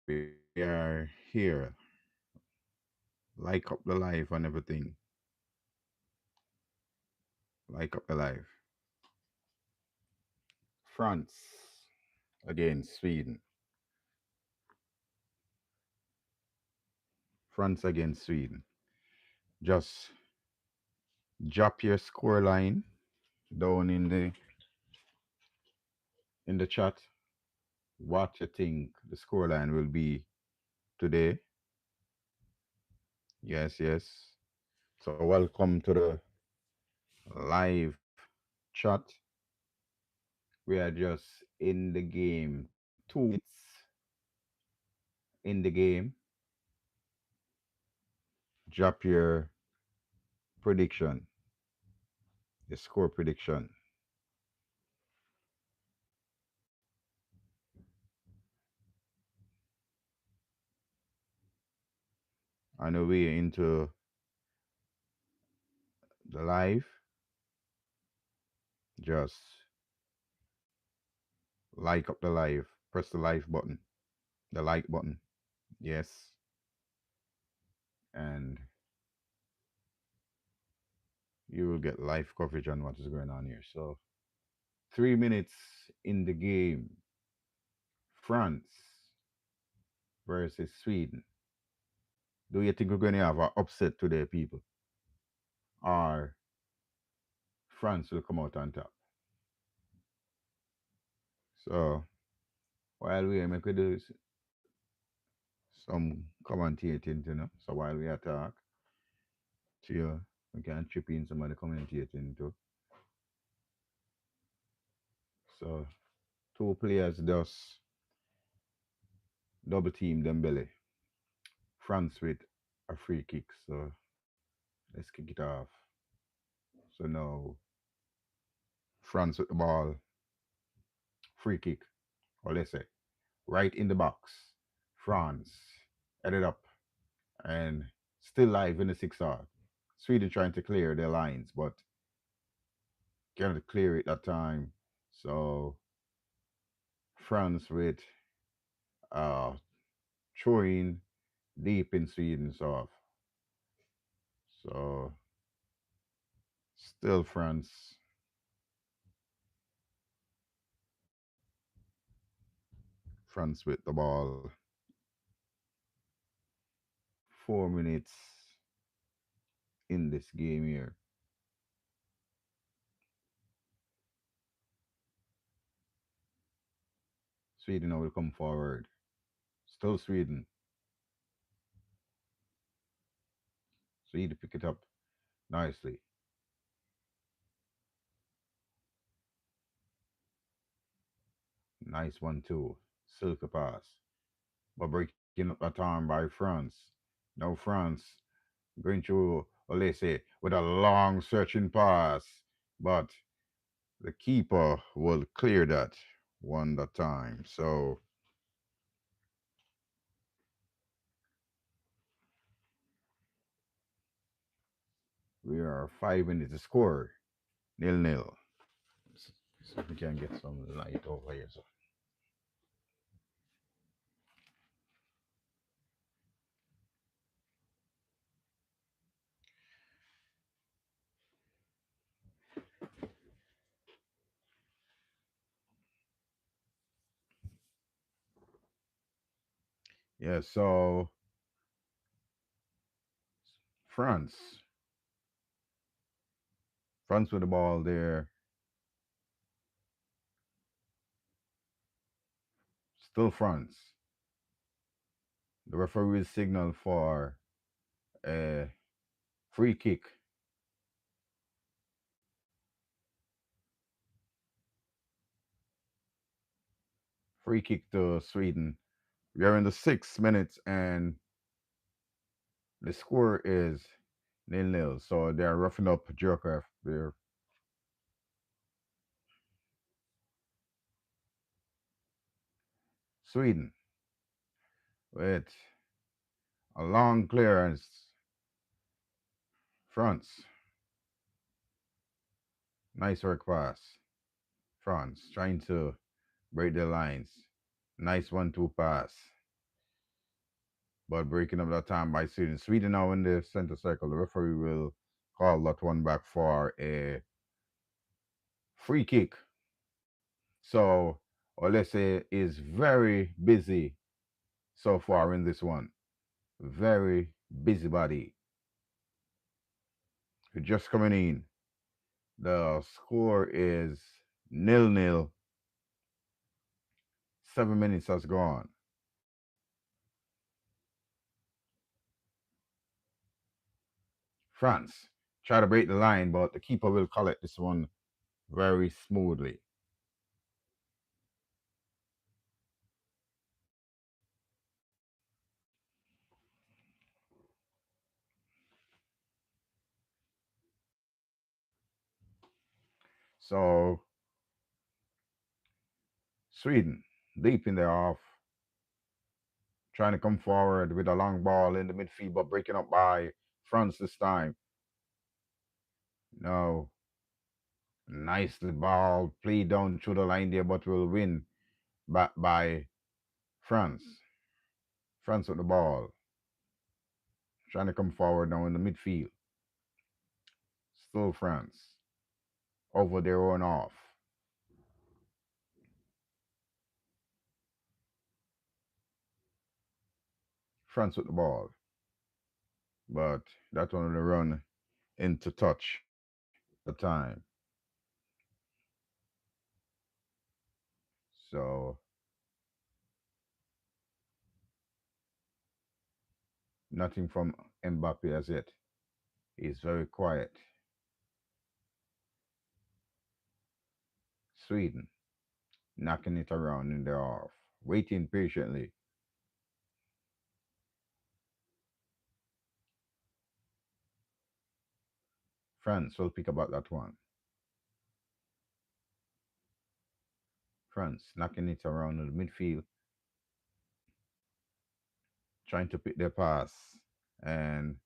We are here. Like up the life and everything. Like up the life. France against Sweden. France against Sweden. Just drop your score line down in the chat. What you think the score line will be today? Yes, yes. So welcome to the live chat. We are just in the game. 2 minutes in the game. Drop your prediction, your score prediction. I know we're into the live. Just like up the live. Press the live button, the like button. Yes. And you will get live coverage on what is going on here. So 3 minutes in the game. France versus Sweden. Do you think we're going to have an upset today, people? Or France will come out on top? So while we make we do some commentating, So while we attack, so yeah, we can chip in some of the commentating too. So two players just double team them belly. France with a free kick. So let's kick it off. So now France with the ball, free kick, or let's say right in the box. France headed up and still live in the 6 yard. Sweden trying to clear their lines, but cannot clear it that time. So France with uh throwing deep in Sweden's off. So still France. France with the ball. 4 minutes in this game here. Sweden now will come forward. Still Sweden. Sweden pick it up nicely. Nice one too. Silk pass. But breaking up that arm by France. Now France going through, or let's say, with a long searching pass. But the keeper will clear that one that time. So we are 5 minutes to score. 0-0. So if we can get some light over here. So yeah, so France. France with the ball there. Still France. The referee will signal for a free kick. Free kick to Sweden. We are in the 6 minutes and the score is 0-0. So they're roughing up Djokovic there. Sweden with a long clearance. France. Nice work pass. France trying to break the lines. Nice 1-2 pass. but breaking up that time by Sweden. Sweden now in the center circle. The referee will call that one back for a free kick. So Olese is very busy so far in this one. Very busybody. Just coming in. The score is 0-0. 7 minutes has gone. France try to break the line, but the keeper will collect this one very smoothly. So Sweden deep in there off, trying to come forward with a long ball in the midfield, but breaking up by France this time. No, nicely ball played down through the line there, but will win back by France. France with the ball, trying to come forward now in the midfield. Still France over their own off. France with the ball, but that one will run into touch at the time. So nothing from Mbappe as yet. He's very quiet. Sweden knocking it around in their off, waiting patiently. France will pick about that one. France knocking it around in the midfield, trying to pick their pass. And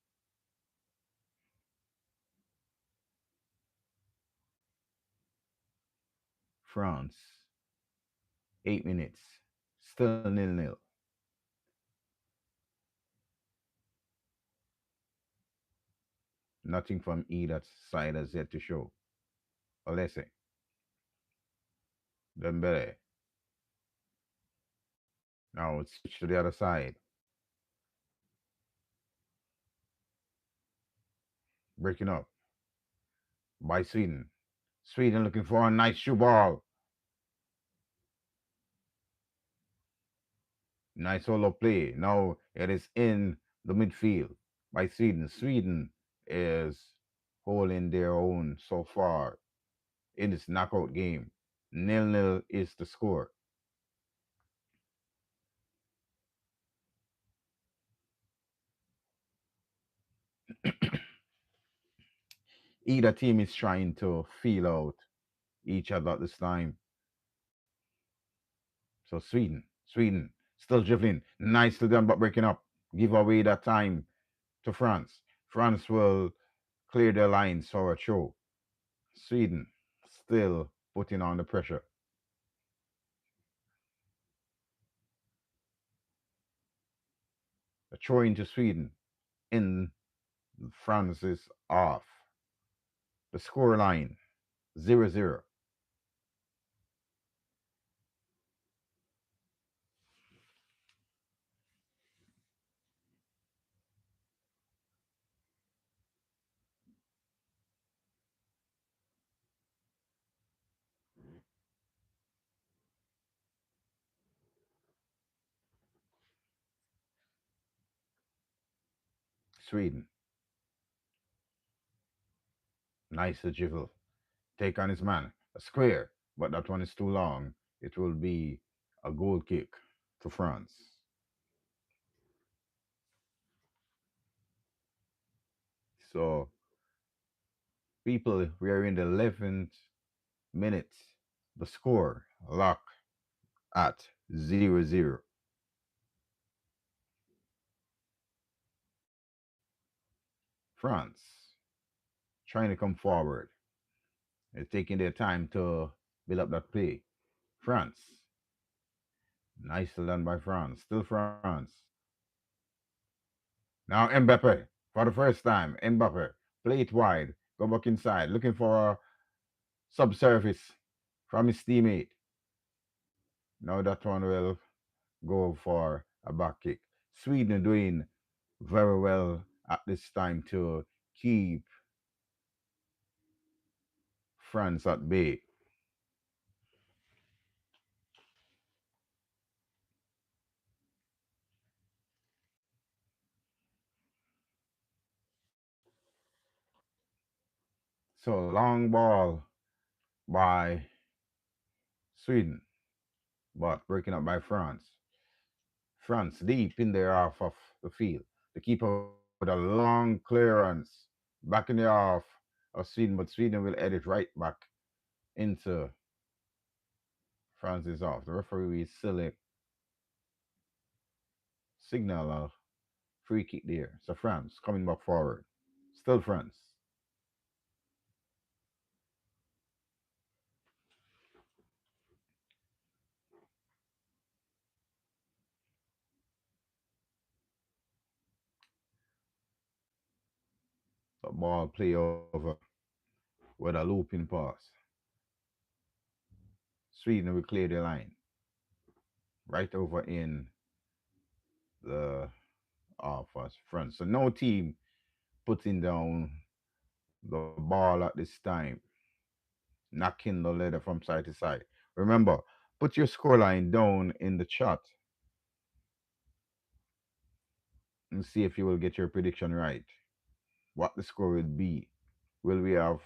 France, 8 minutes, still 0-0. Nothing from either side as yet to show. Olese, Dembele. Now it's switched to the other side. Breaking up by Sweden. Sweden looking for a nice shoe ball. Nice solo play. Now it is in the midfield by Sweden. Sweden is holding their own so far in this knockout game. 0-0 is the score. Either team is trying to feel out each other at this time. So Sweden still dribbling. Nicely done, but breaking up. Give away that time to France. France will clear their lines for a throw. Sweden still putting on the pressure. A throw into Sweden in France is off. The score line 0-0. Sweden. Nice dribble. Take on his man. A square, but that one is too long. It will be a goal kick to France. So, people, we are in the 11th minute. The score lock at 0-0. France trying to come forward. They're taking their time to build up that play. France. Nicely done by France. Still France. Now Mbappe, for the first time, Mbappe, play it wide, go back inside, looking for a subsurface from his teammate. Now that one will go for a back kick. Sweden are doing very well at this time to keep France at bay. So long ball by Sweden, but breaking up by France. France deep in the half of the field. The keeper with a long clearance back in the half of Sweden, but Sweden will edit right back into France's half. The referee will select signal a free kick there. So France coming back forward. Still France. The ball play over with a looping pass. Sweden will clear the line right over in the half of France. So no team putting down the ball at this time, knocking the leather from side to side. Remember, put your scoreline down in the chat and see if you will get your prediction right. What the score will be. Will we have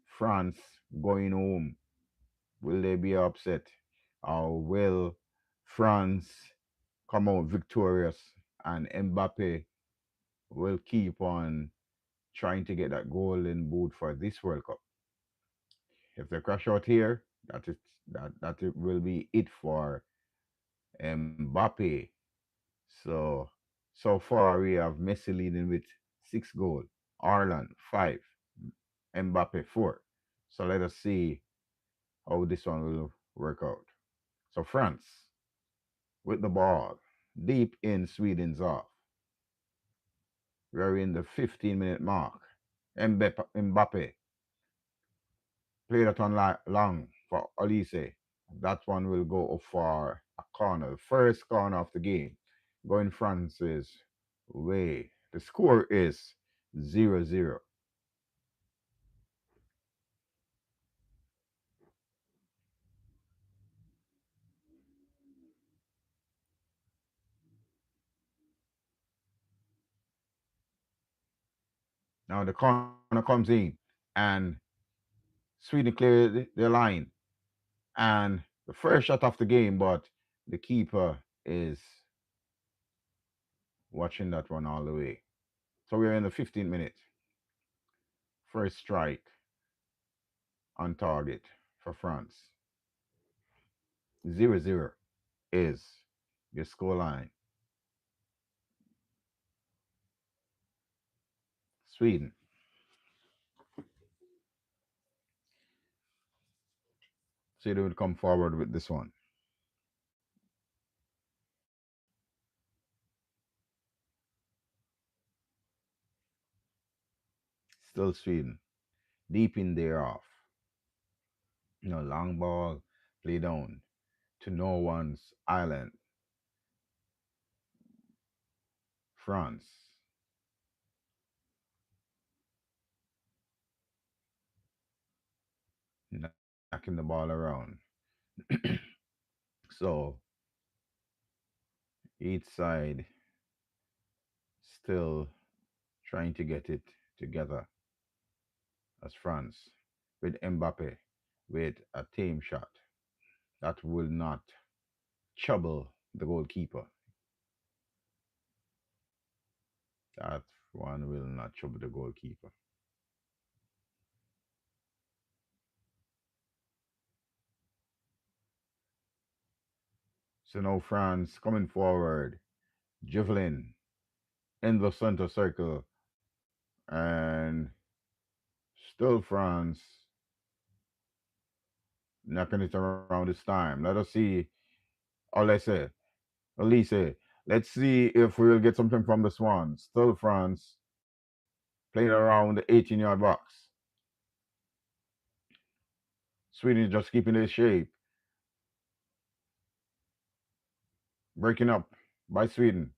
France going home? Will they be upset? Or will France come out victorious and Mbappe will keep on trying to get that golden boot for this World Cup? If they crash out here, that it will be it for Mbappe. So so far we have Messi leading with 6 goals, Ireland 5, Mbappe 4. So let us see how this one will work out. So France with the ball deep in Sweden's half. We're in the 15-minute mark. Mbappe played it on long for Olise. That one will go for a corner, the first corner of the game, going France's way. The score is 0-0. Now the corner comes in, and Sweden cleared the line, and the first shot of the game, but the keeper is watching that one all the way. So we're in the 15th minute. First strike on target for France. 0-0 is your scoreline. Sweden. Sweden would come forward with this one. Still Sweden. Deep in there off. Long ball, play down to no one's island. France knocking the ball around. So each side still trying to get it together as France with Mbappe with a tame shot that will not trouble the goalkeeper. That one will not trouble the goalkeeper. So now France coming forward, Javelin in the center circle, and still France knocking it around this time. Let us see Olise, Olise Let's see if we will get something from the Swans. Still France playing around the 18-yard box. Sweden is just keeping their shape. Breaking up by Sweden.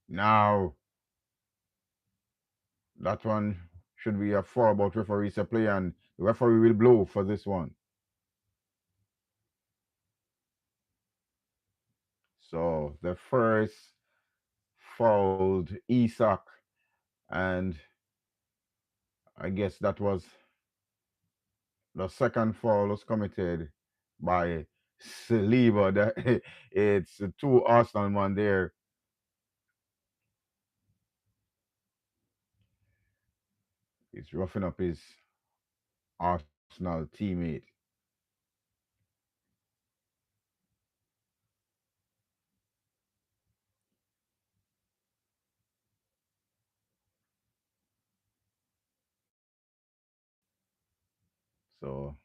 Now, that one should be a foul, but referee said play, and the referee will blow for this one. So the first fouled Isak, and I guess that was the second foul was committed by Saliba. That it's two Arsenal man there. He's roughing up his Arsenal teammate. So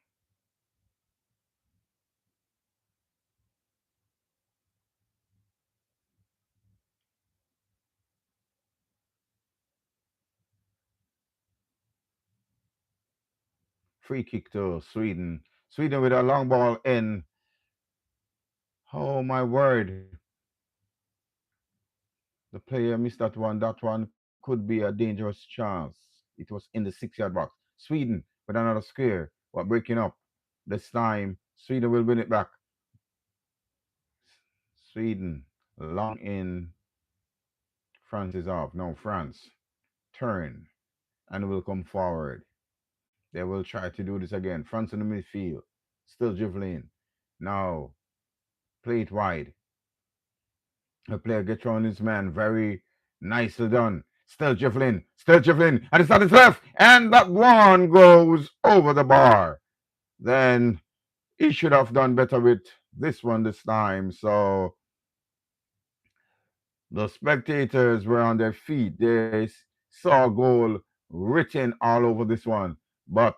free kick to Sweden. Sweden with a long ball in. Oh my word. The player missed that one. That one could be a dangerous chance. It was in the 6-yard box. Sweden with another square. But breaking up. This time, Sweden will win it back. Sweden long in. France is off. No, France turn and will come forward. They will try to do this again. France in the midfield. Still dribbling. Now, play it wide. The player gets around his man. Very nicely done. Still dribbling. Still dribbling. And it's on his left. And that one goes over the bar. Then he should have done better with this one this time. So the spectators were on their feet. They saw goal written all over this one. But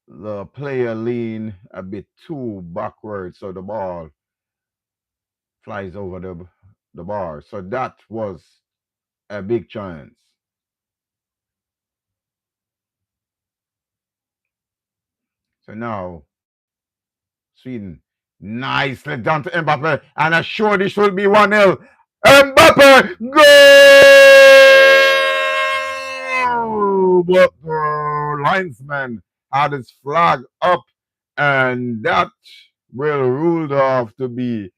the player leaned a bit too backward. So the ball flies over the bar. So that was a big chance. So now Sweden nicely done to Mbappe, and I'm sure this will be 1-0. Mbappe goal! But the linesman had his flag up, and that will ruled off to be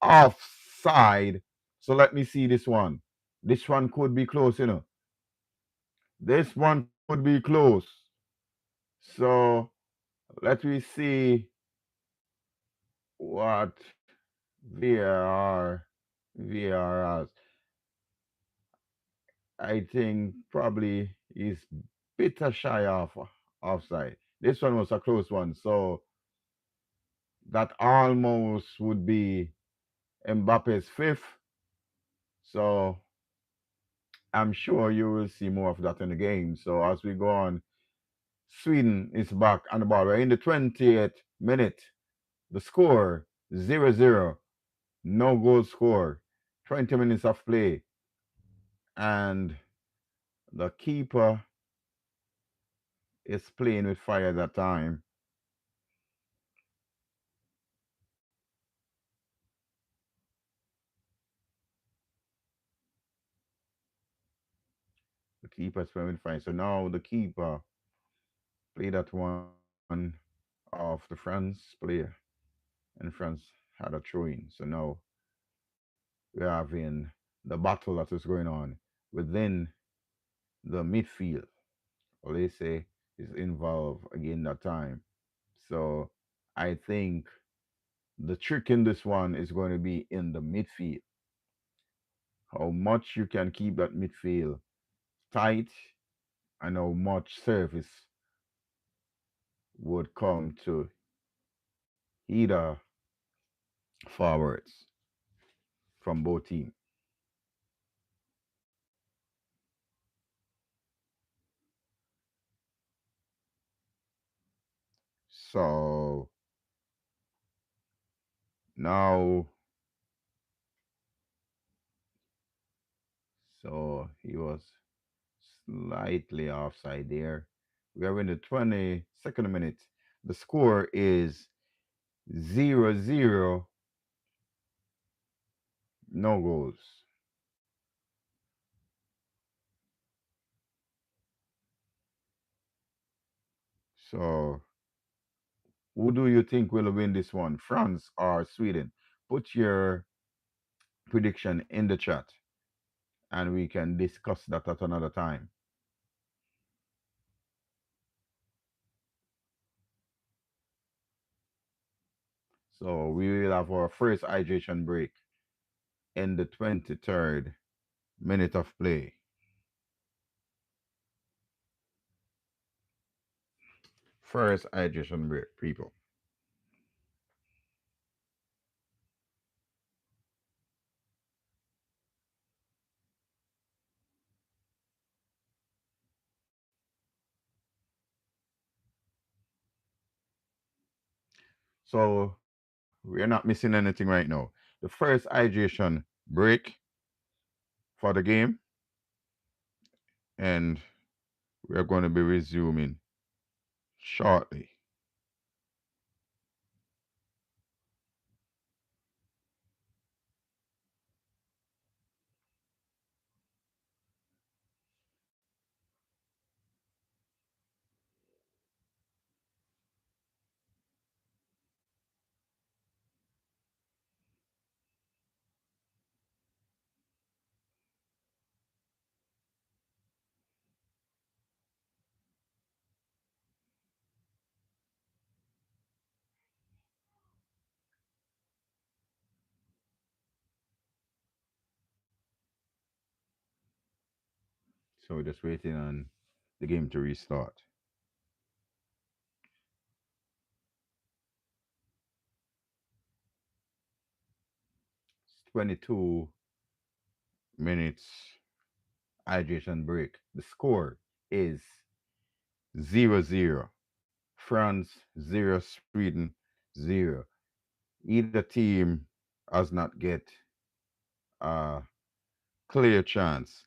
offside. So let me see this one. This one could be close, you know. This one could be close. So let me see what VAR VAR has. I think probably is bitter shy of offside. This one was a close one, so that almost would be Mbappe's fifth. So I'm sure you will see more of that in the game. So as we go on, Sweden is back on the ball. We're in the 20th minute. The score 0-0. No goal score. 20 minutes of play. And the keeper is playing with fire that time. The keeper is playing with fire. So now the keeper played that one of the France player. And France had a throw in. So now we're having the battle that is going on within the midfield. Olise is involved again that time. So I think the trick in this one is going to be in the midfield. How much you can keep that midfield tight and how much service would come to either forwards from both teams. So now So he was slightly offside there. We are in the 22nd minute. The score is 0-0, no goals. So who do you think will win this one, France or Sweden? Put your prediction in the chat and we can discuss that at another time. So we will have our first hydration break in the 23rd minute of play. First hydration break, people. So we are not missing anything right now. The first hydration break for the game, and we are going to be resuming shortly. So we're just waiting on the game to restart. It's 22 minutes hydration break. The score is 0-0. France 0, Sweden 0. Either team has not get a clear chance.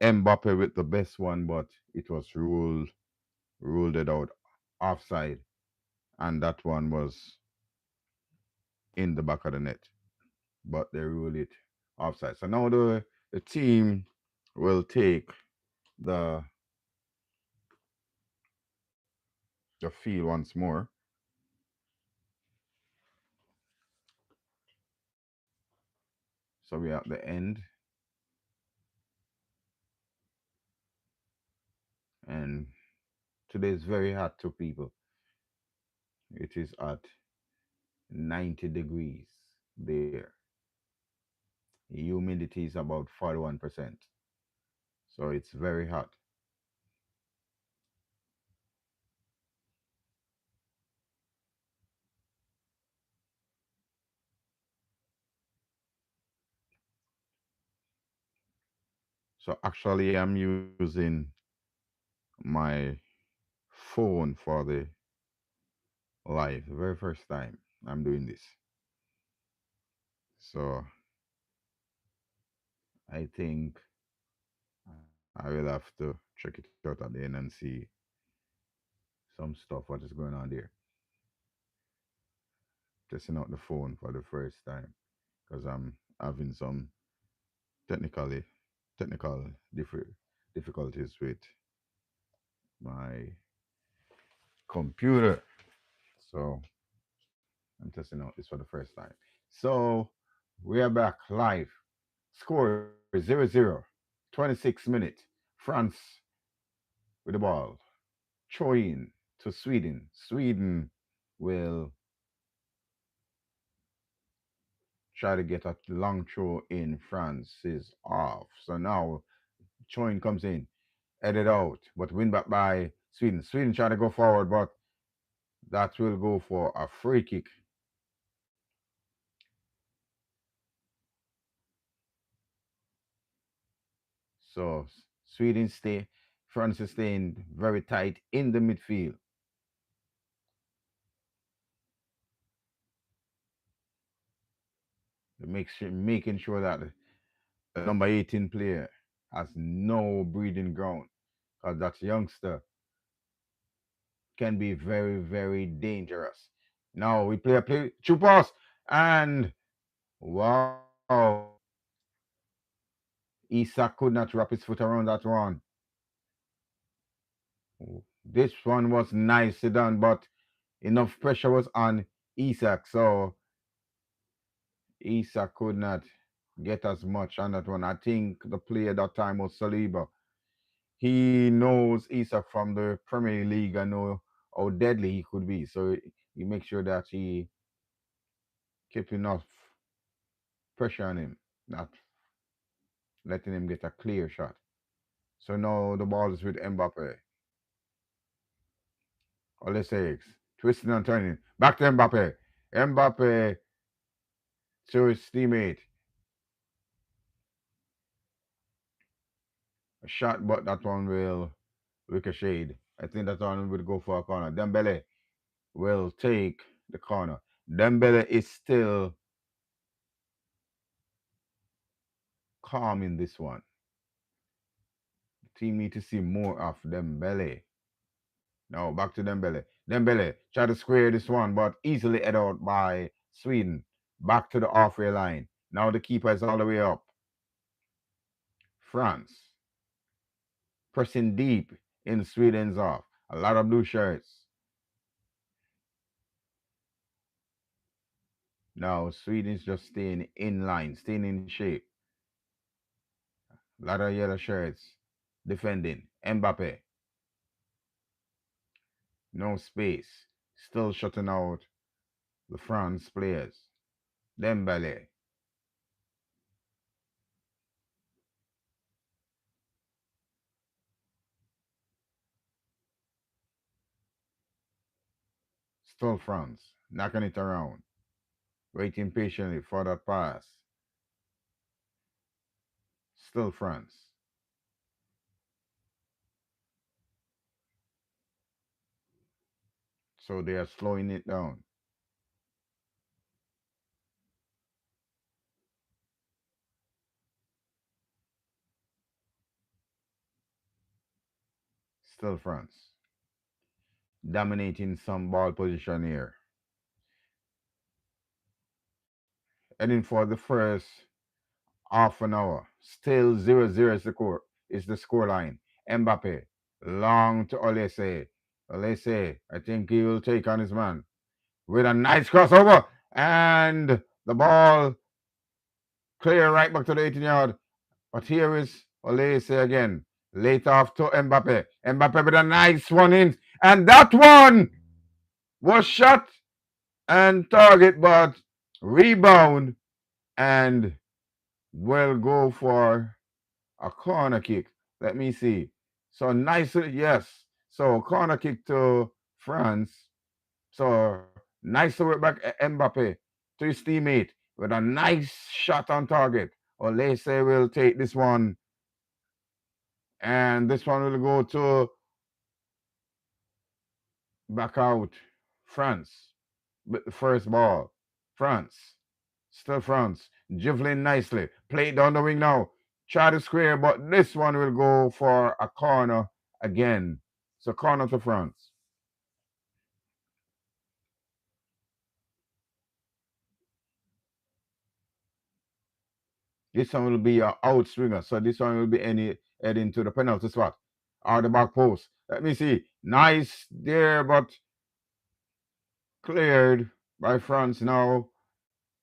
Mbappe with the best one, but it was ruled it out offside, and that one was in the back of the net, but they ruled it offside. So now the team will take the the field once more. So we're at the end, and today is very hot to people. It is at 90 degrees there. Humidity is about 41%. So it's very hot. So actually, I'm using my phone for the live, the very first time I'm doing this. So I think I will have to check it out at the end and see some stuff, what is going on there. Testing out the phone for the first time because I'm having some technically technical difficulties with my computer. So I'm testing out this for the first time. So we are back live. Score 0-0. 26 minutes. France with the ball. Throw in to Sweden. Sweden will try to get a long throw in. France is off. So now Choin comes in, headed out, but win back by Sweden. Sweden trying to go forward, but that will go for a free kick. So Sweden stay, France is staying very tight in the midfield. Making sure that the number 18 player has no breeding ground because that youngster can be very, very dangerous. Now we play true pass, and wow, Isak could not wrap his foot around that one. This one was nicely done, but enough pressure was on Isak, so Isak could not get as much on that one. I think the player that time was Saliba. He knows Isak from the Premier League and know how deadly he could be. So he makes sure that he keep enough pressure on him, not letting him get a clear shot. So now the ball is with Mbappe. Olise twisting and turning. Back to Mbappe. Mbappe to his teammate. A shot, but that one will ricochet. I think that one will go for a corner. Dembele will take the corner. Dembele is still calm in this one. The team need to see more of Dembele. Now back to Dembele. Dembele try to square this one, but easily head out by Sweden. Back to the halfway line. Now the keeper is all the way up. France pressing deep in Sweden's off. A lot of blue shirts. Now Sweden's just staying in line, staying in shape. A lot of yellow shirts defending. Mbappe. No space. Still shutting out the France players. Dembele. Still France. Knocking it around. Waiting patiently for that pass. Still France. So they are slowing it down. Still France. Dominating some ball position here. Heading for the first half an hour. Still 0-0 is the score line. Mbappe. Long to Olise. Olise, I think he will take on his man. With a nice crossover. And the ball clear right back to the 18 yard. But here is Olise again. Late off to Mbappe. Mbappe with a nice one in. And that one was shot and target, but rebound and will go for a corner kick. Let me see. So nice, yes. So corner kick to France. So nice to work back Mbappe to his teammate with a nice shot on target. Olise will take this one, and this one will go to back out France with the first ball. France. Still France. Jivelin nicely. Play it down the wing now. Try to square, but this one will go for a corner again. So corner to France. This one will be a out swinger. So this one will be heading to the penalty spot or the back post. Let me see. Nice there, but cleared by France now.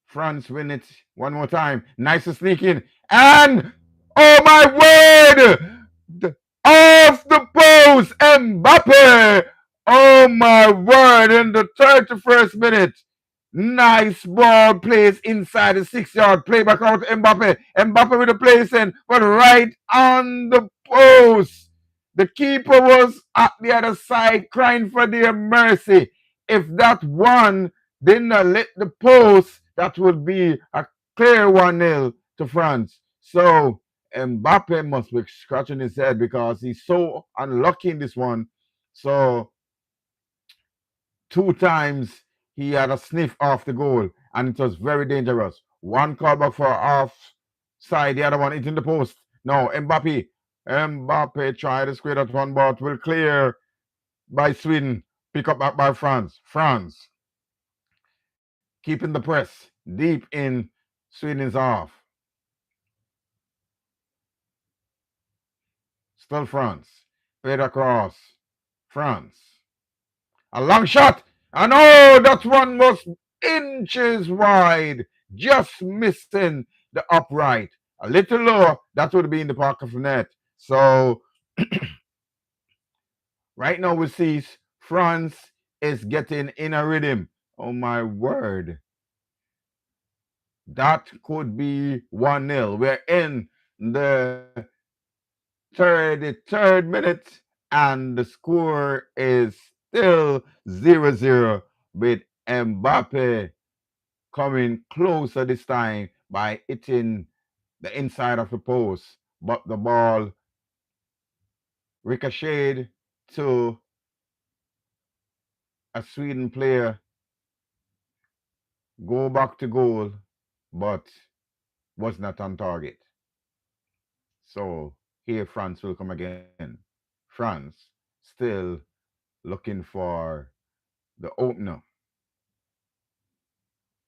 France win it one more time. Nice to sneak in. And oh my word! Off the post, Mbappe! Oh my word! In the 31st minute. Nice ball plays inside the 6 yard. Play back out to Mbappe. Mbappe with the placing, but right on the post. The keeper was at the other side crying for their mercy. If that one did not let the post, that would be a clear 1-0 to France. So Mbappe must be scratching his head because he's so unlucky in this one. So 2 times he had a sniff off the goal, and it was very dangerous. One call back for off side, the other one hitting the post. No, Mbappe. Mbappe tried to square that one, but will clear by Sweden. Pick up back by France. France keeping the press deep in. Sweden is off. Still France. Played across. France. A long shot. And oh, that one was inches wide. Just missing the upright. A little lower. That would be in the back of the net. So right now we see France is getting in a rhythm. Oh my word. That could be 1-0. We're in the 33rd minute and the score is still 0-0 with Mbappe coming closer this time by hitting the inside of the post. But the ball ricocheted to a Sweden player, go back to goal, but was not on target. So here France will come again. France still looking for the opener,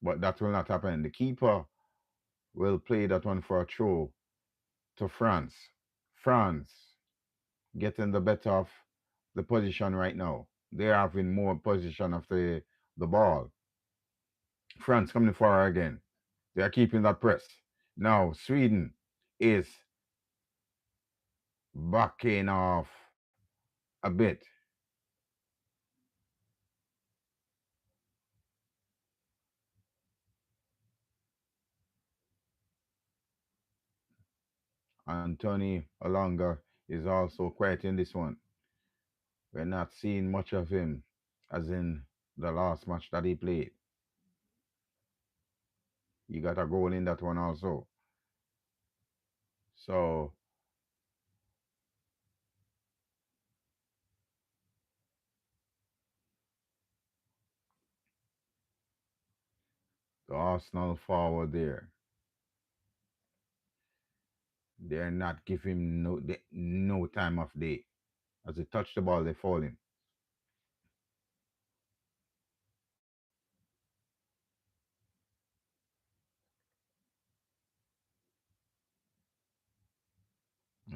but that will not happen. The keeper will play that one for a throw to France. France getting the better of the position right now. They're having more position of the ball. France coming forward again. They are keeping that press. Now Sweden is backing off a bit. Anthony Alonga is also quiet in this one. We're not seeing much of him as in the last match that he played. He got a goal in that one also. So the Arsenal forward there, they're not giving him no time of day. As he touch the ball, they fall him.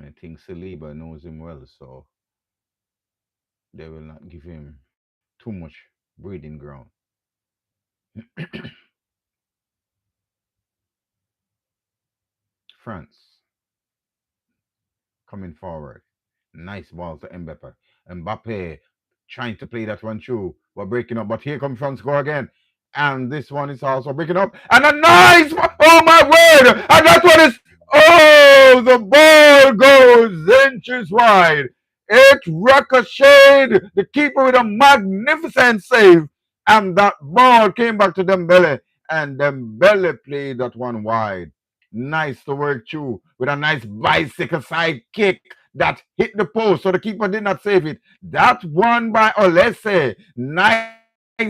I think Saliba knows him well, so they will not give him too much breathing ground. France coming forward. Nice ball to Mbappe. Mbappe trying to play that one through. We're breaking up, but here comes France score again. And this one is also breaking up. And a nice oh my word! And that one is oh the ball goes inches wide. It ricocheted the keeper with a magnificent save. And that ball came back to Dembele. And Dembele played that one wide. Nice to work through with a nice bicycle side kick that hit the post, so the keeper did not save it. That one by Olese, nice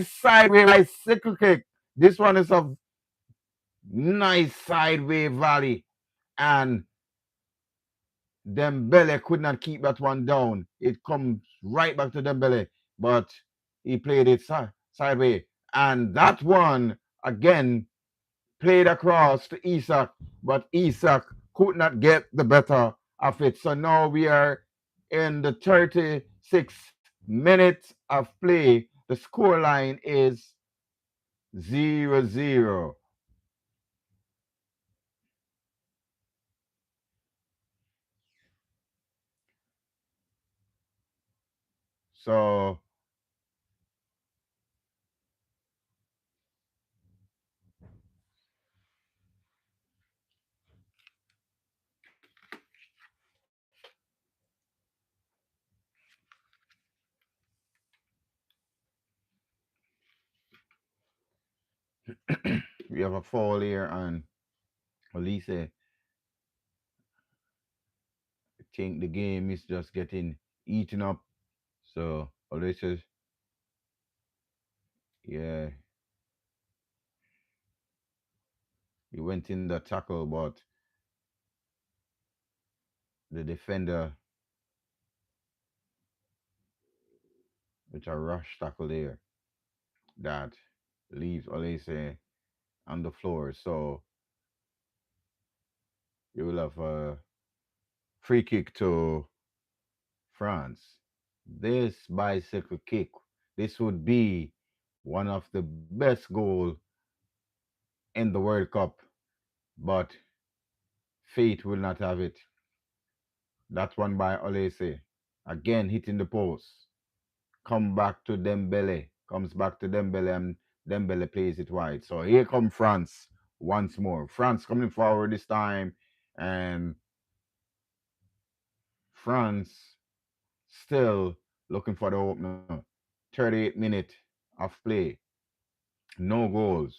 sideways bicycle kick. This one is a nice sideway volley, and Dembele could not keep that one down. It comes right back to Dembele, but he played it sideway, and that one again played across to Isak, but Isak could not get the better of it. So now we are in the 36th minute of play. The score line is 0-0. So we have a fall here, and Elise, I think the game is just getting eaten up. So Elise, yeah, he went in the tackle, but the defender with a rush tackle there that leaves Olise on the floor. So you will have a free kick to France. This bicycle kick, this would be one of the best goals in the World Cup, but fate will not have it. That one by Olise. Again hitting the post. Come back to Dembele. Comes back to Dembele and Dembele plays it wide. So here come France once more. France coming forward this time and France still looking for the opener. 38 minute of play. No goals.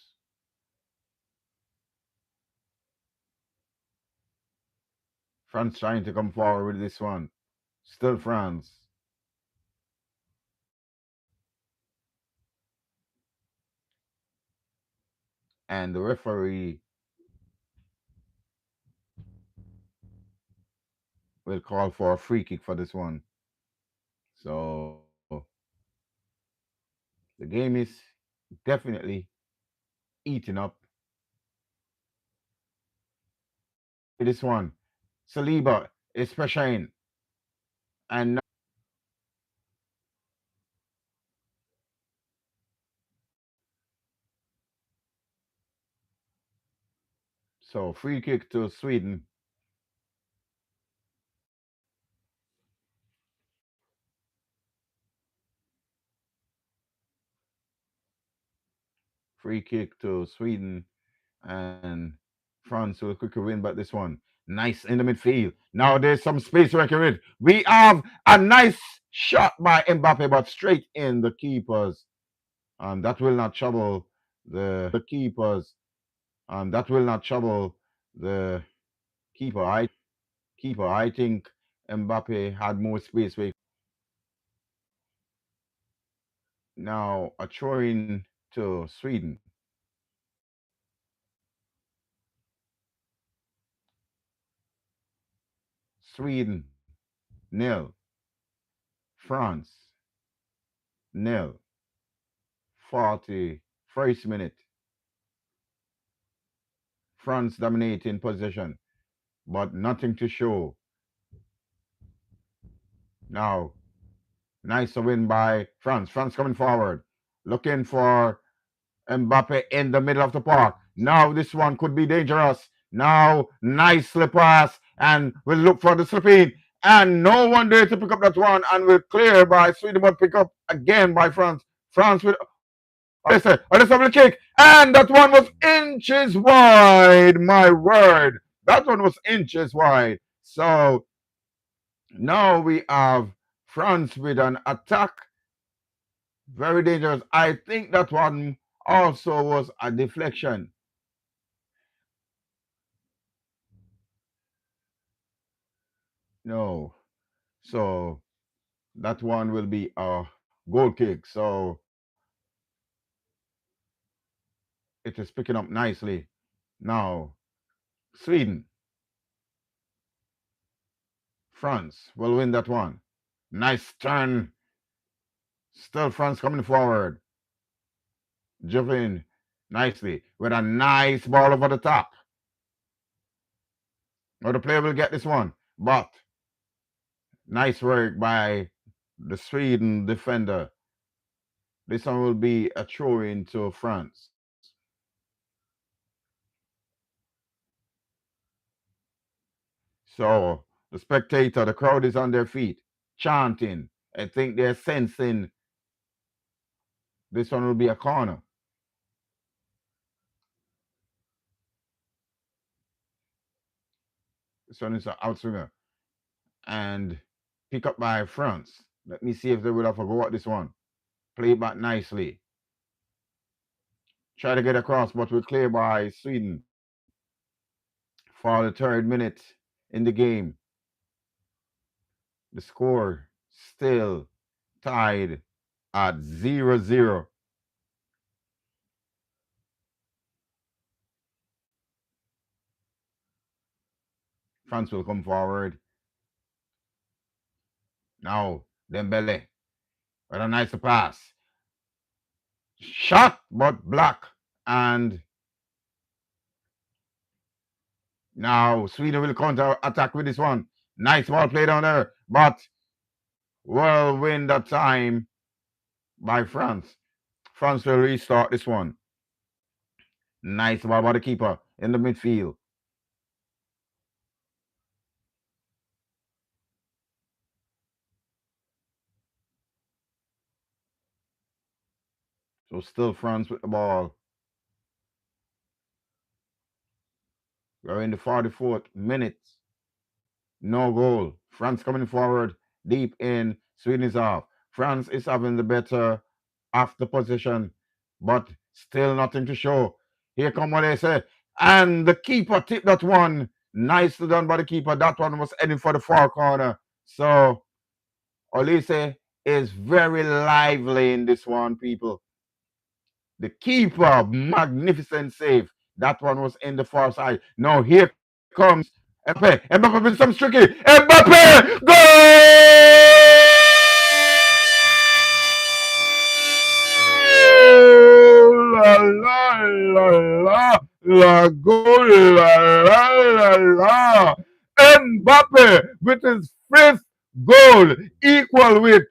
France trying to come forward with this one. Still France. And the referee will call for a free kick for this one. So the game is definitely eating up. This one, Saliba is pressuring, and so free kick to Sweden. Free kick to Sweden, and France will quickly win back this one. Nice in the midfield. Now there's some space working with. We have a nice shot by Mbappe, but straight in the keepers. That will not trouble the keepers. That will not trouble the keeper. I think Mbappe had more space where now a throw in to Sweden. Sweden nil. France nil. 41st minute. France dominating possession, but nothing to show. Now, nice win by France. France coming forward, looking for Mbappe in the middle of the park. Now this one could be dangerous. Now, nice slip pass, and we'll look for the slipping. And no one there to pick up that one, and we'll clear by Sweden, but pick up again by France. France with Alyssa with a kick, and that one was inches wide. My word, that one was inches wide. So now we have France with an attack, very dangerous. I think that one also was a deflection. No, so that one will be a goal kick. So it is picking up nicely. Now, Sweden, France will win that one. Nice turn. Still France coming forward. Jovin nicely with a nice ball over the top. Now the player will get this one, but nice work by the Sweden defender. This one will be a throw into France. So the spectator, the crowd is on their feet, chanting. I think they're sensing this one will be a corner. This one is an outswinger. And pick up by France. Let me see if they will have a go at this one. Play it back nicely. Try to get across, but we're clear by Sweden for the third minute in the game. The score still tied at 0-0. France will come forward. Now, Dembele. What a nice pass. Shot, but block. And now Sweden will counter attack with this one. Nice ball play down there. But will win the time by France. France will restart this one. Nice ball by the keeper in the midfield. So still France with the ball. We're in the 44th minute. No goal. France coming forward deep in. Sweden is off. France is having the better after possession, but still nothing to show. Here come what they say. And the keeper tipped that one. Nicely done by the keeper. That one was heading for the far corner. So Olise is very lively in this one, people. The keeper, magnificent save. That one was in the far side. Now here comes Mbappe. Mbappe with some tricky. Mbappe! Goal! La la la la la goal! La la la la. Mbappe with his fifth goal, equal with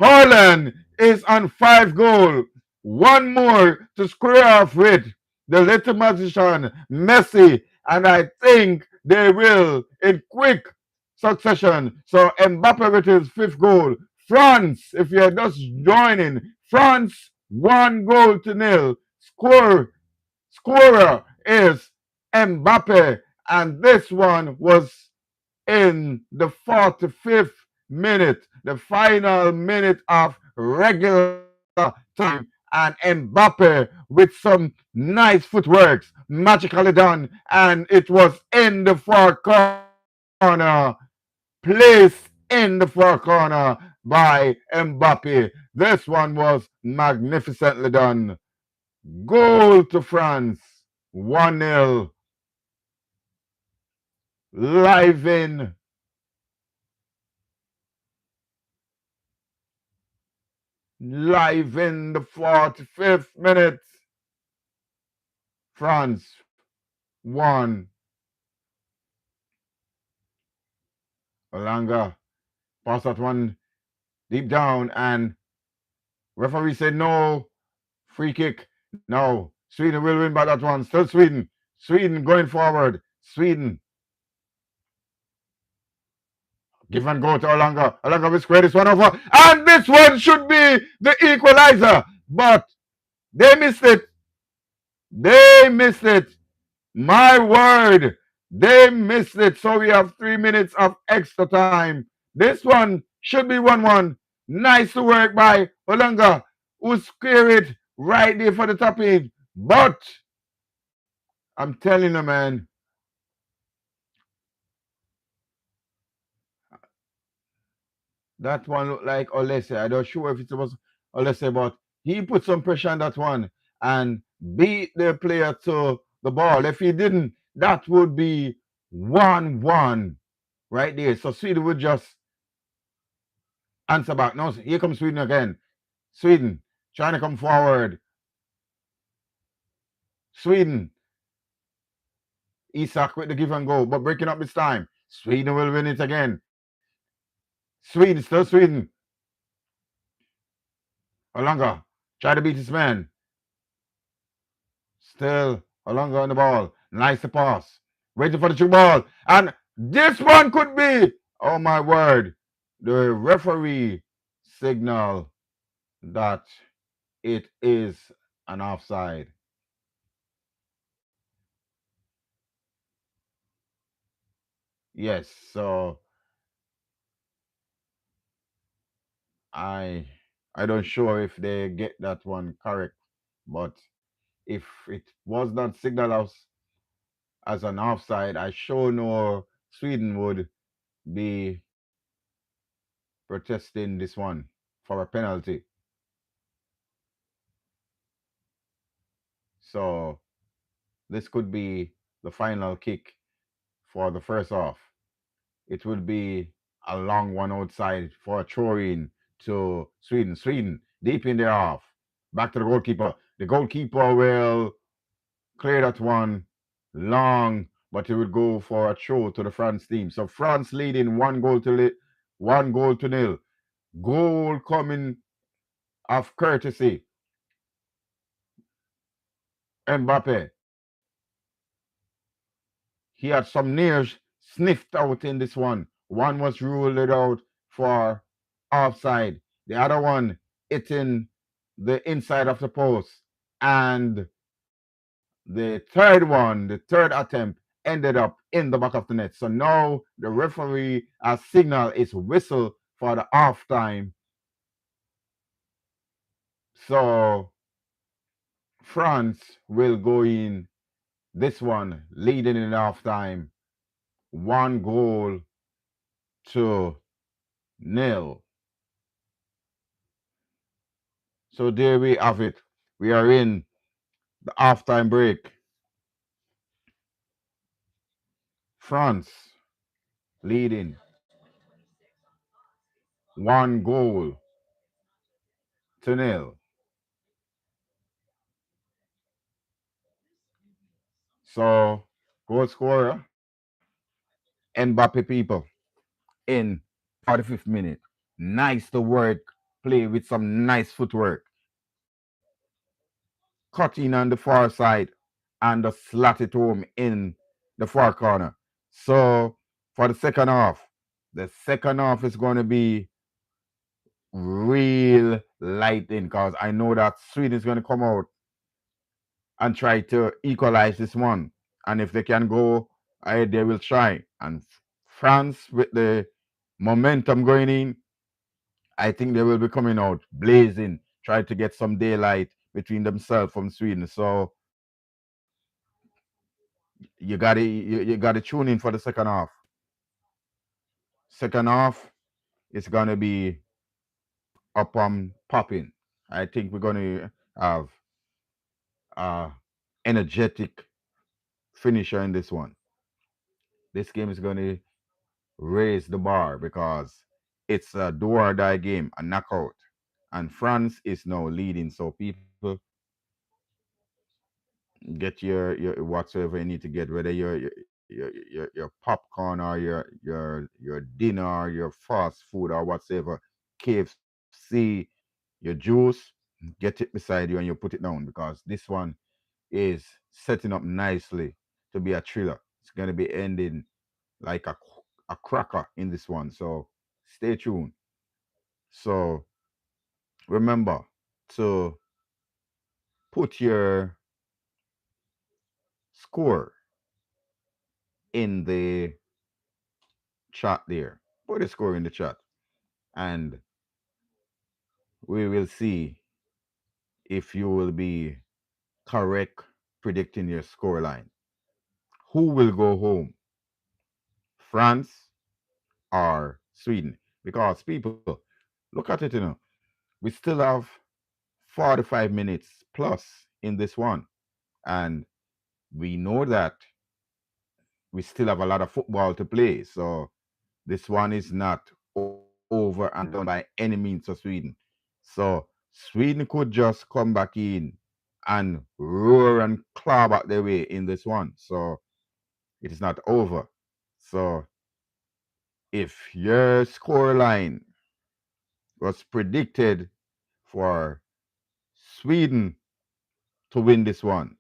Haaland is on 5 goals. One more to square off with the little magician Messi, and I think they will in quick succession. So Mbappe with his fifth goal. France, if you're just joining, France 1 goal to nil. Scorer is Mbappe, and this one was in the 45th minute, the final minute of regular time, and Mbappe with some nice footworks, magically done, and it was in the far corner, placed in the far corner by Mbappe. This one was magnificently done. Goal to France, 1-0, live in the 45th minute. France won. Olanga passed that one deep down, and referee said no. Free kick. No. Sweden will win by that one. Still Sweden. Sweden going forward. Sweden. Give and go to Olanga. Olanga will square this one over. And this one should be the equalizer. But they missed it. They missed it. My word, they missed it. So we have 3 minutes of extra time. This one should be 1-1. Nice work by Olanga, who squared it right there for the top end. But I'm telling you, man, that one looked like Olese. I don't sure if it was Olese, but he put some pressure on that one and beat the player to the ball. If he didn't, that would be 1-1 right there. So Sweden would just answer back. No, here comes Sweden again. Sweden trying to come forward. Sweden. Isak with the give and go, but breaking up this time. Sweden will win it again. Sweden, still Sweden. Olanga try to beat his man. Still Olanga on the ball. Nice pass. Waiting for the true ball. And this one could be. Oh my word. The referee signal that it is an offside. Yes, so I I don't sure if they get that one correct, but if it was not signaled as an offside, I sure know Sweden would be protesting this one for a penalty. So this could be the final kick for the first half. It would be a long one outside for a throw in to Sweden. Sweden deep in there off. Back to the goalkeeper. The goalkeeper will clear that one long, but he would go for a throw to the France team. So France leading 1 goal to nil. Goal coming of courtesy. Mbappe. He had some nears sniffed out in this one. One was ruled out for offside. The other one hitting the inside of the post. And the third one, the third attempt, ended up in the back of the net. So now the referee has signal is whistle for the half time. So France will go in this one leading in half time. 1 goal to nil. So there we have it. We are in the halftime break. France leading 1 goal to nil. So goal scorer, Mbappe people in 45th minute. Nice to work, play with some nice footwork. Cut in on the far side and the slat it home in the far corner. So for the second half is going to be real lighting because I know that Sweden is going to come out and try to equalize this one. And if they can go ahead, they will try. And France, with the momentum going in, I think they will be coming out blazing, try to get some daylight between themselves from Sweden. So you gotta tune in for the second half. Second half is gonna be up and popping. I think we're gonna have a energetic finisher in this one. This game is gonna raise the bar because it's a do or die game, a knockout. And France is now leading. So people get your whatsoever you need to get, whether your popcorn or your dinner or your fast food or whatsoever, KFC, your juice, get it beside you and you put it down because this one is setting up nicely to be a thriller. It's gonna be ending like a cracker in this one. So stay tuned. So remember to put your score in the chat there. Put a score in the chat and we will see if you will be correct predicting your scoreline. Who will go home? France or Sweden? Because people, look at it, we still have 45 minutes plus in this one. And we know that we still have a lot of football to play. So this one is not over and done by any means for Sweden. So Sweden could just come back in and roar and claw back their way in this one. So it is not over. So if your scoreline was predicted for Sweden to win this one,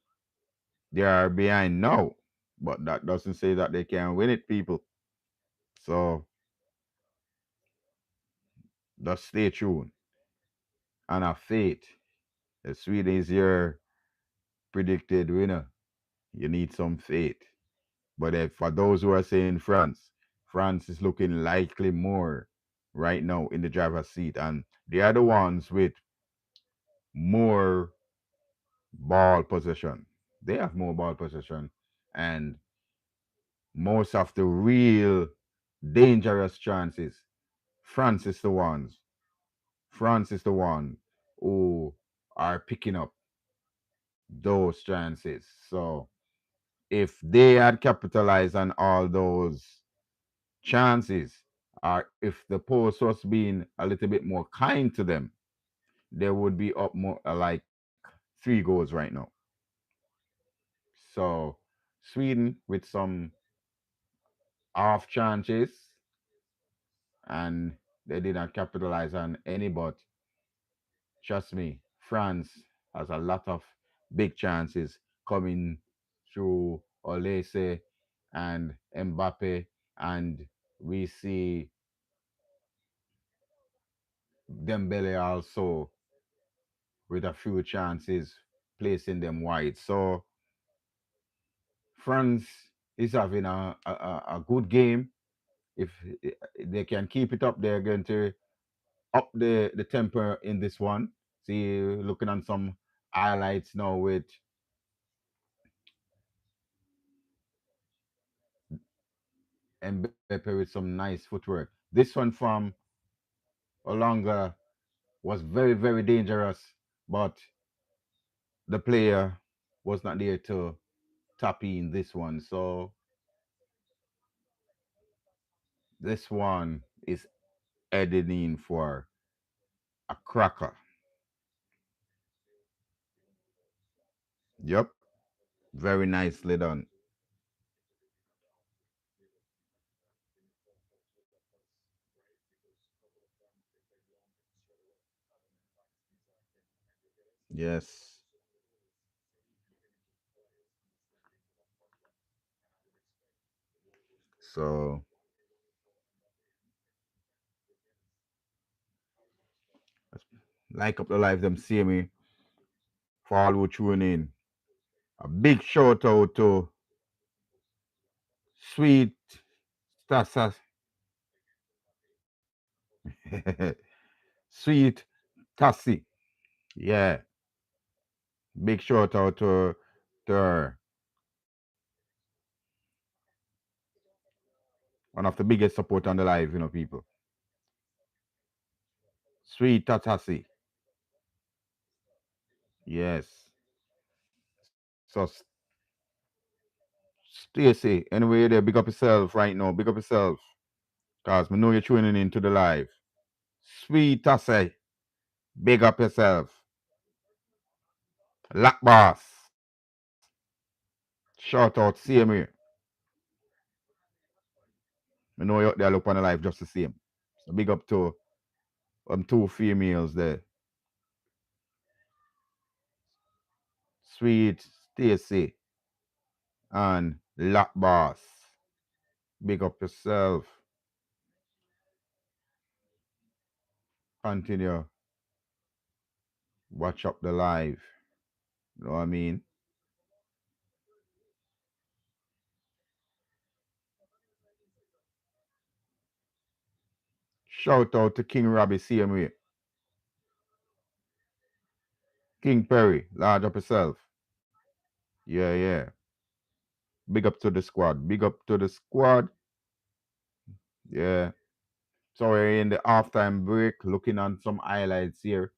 they are behind now. But that doesn't say that they can win it, people. So just stay tuned and have faith. If Sweden is your predicted winner, you need some faith. But if, for those who are saying France, France is looking likely more right now in the driver's seat, and they are the ones with more ball possession. They have more ball possession, and most of the real dangerous chances. France is the ones. France is the one who are picking up those chances. So if they had capitalized on all those chances, or if the post was being a little bit more kind to them, they would be up more like 3 goals right now. So Sweden with some half chances, and they did not capitalize on any. But trust me, France has a lot of big chances coming through Olise and Mbappe, and we see Dembele also with a few chances placing them wide. So France is having a good game. If they can keep it up, they're going to up the temper in this one. See, looking on some highlights now with Mbappe with some nice footwork. This one from Olanga was very, very dangerous, but the player was not there to tap in this one. So this one is heading in for a cracker. Yep, very nicely done. Yes. So like up the live them see me for all who tune in. A big shout out to Sweet Tassa Sweet Tassie. Yeah. Big shout out to her. One of the biggest support on the live, people. Sweet Tassie. Yes. So Stacy, anyway there, big up yourself right now. Big up yourself. Cause me know you're tuning into the live. Sweet Tassie, big up yourself. Lock boss. Shout out, see him here. I know you out there look on the live just the same. So big up to 2 females there. Sweet Stacy and Lock Boss. Big up yourself. Continue. Watch up the live. You know what I mean? Shout out to King Robbie CMA. King Perry, large up yourself. Yeah, yeah. Big up to the squad. Big up to the squad. Yeah. So we're in the halftime break, looking on some highlights here.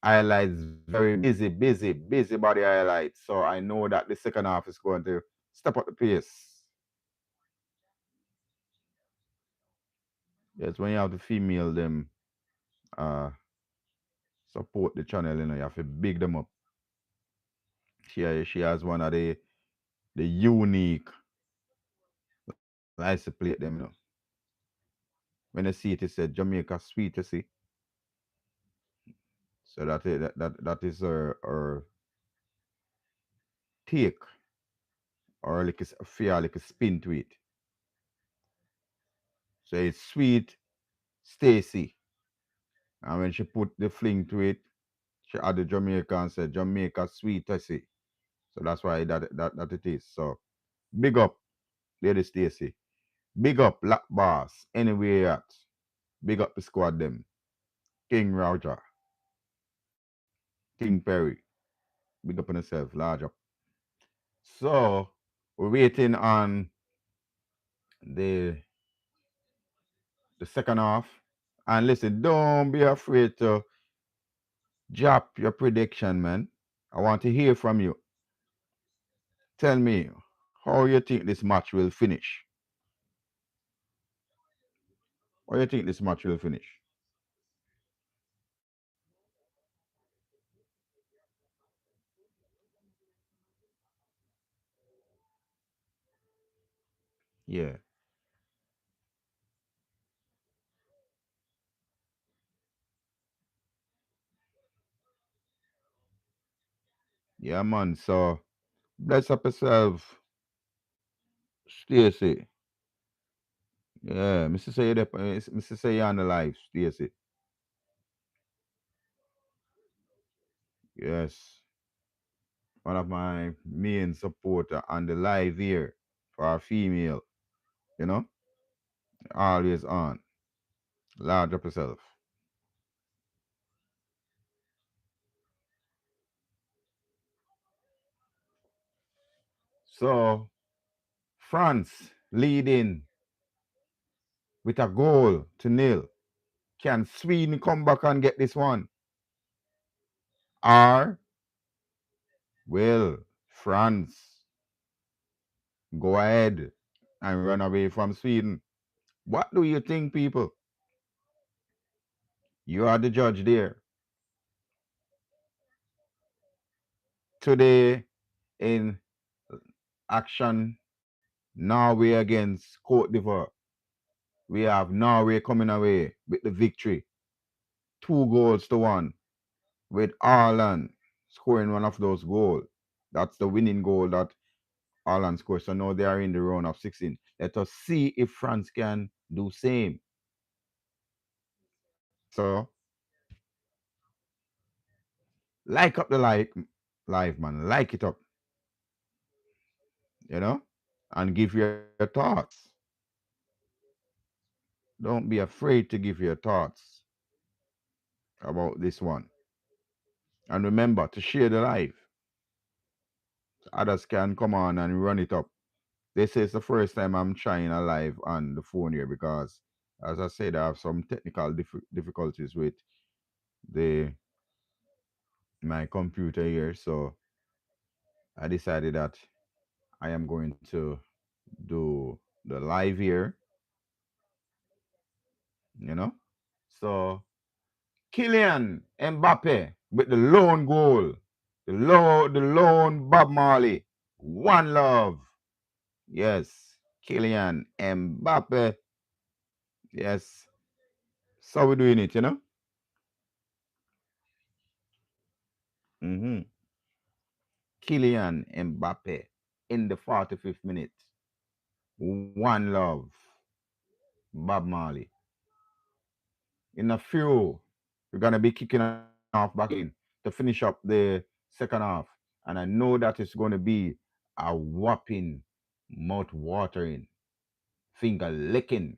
Highlights very busy, busy, busy body highlights. So I know that the second half is going to step up the pace. Yes, when you have the female them uh support the channel, you have to big them up. She has one of the unique license plate them. When you see it, it said Jamaica sweet, you see. So that is her take or like a feel like a spin to it. So it's sweet Stacy. And when she put the fling to it, she added Jamaica and said Jamaica sweet, I see. So that's why that it is. So big up, Lady Stacy. Big up Black Boss. Anywhere you at. Big up the squad them. King Roger. King Perry. Big up on yourself, large up. So we're waiting on the the second half. And listen, don't be afraid to drop your prediction, man. I want to hear from you. Tell me how you think this match will finish. Or you think this match will finish? Yeah. Yeah, man. So bless up yourself, Stacy. Yeah, Mr. Say that, Mr. Say you on the live, Stacy. Yes, one of my main supporter on the live here for a female. You know, always on. Large up yourself. So France leading with a goal to nil. Can Sweden come back and get this one? Or will France go ahead and run away from Sweden? What do you think, people? You are the judge there. Today in action, Norway against Cote d'Ivoire. We have Norway coming away with the victory. 2 goals to 1 with Ireland scoring one of those goals. That's the winning goal that Ireland scored. So now they are in the round of 16. Let us see if France can do same. So like up the live, man. Like it up, you know, and give your thoughts. Don't be afraid to give your thoughts about this one. And remember to share the live. So others can come on and run it up. They say it's the first time I'm trying a live on the phone here because, as I said, I have some technical difficulties with the my computer here. So I decided that I am going to do the live here, you know. So Kylian Mbappe with the lone goal, the lone Bob Marley, one love. Yes, Kylian Mbappe. Yes, so we're doing it, you know. Mm-hmm. Kylian Mbappe in the 45th minute. One love, Bob Marley. In a few, we're gonna be kicking off back in to finish up the second half, and I know that it's gonna be a whopping, mouth watering, finger licking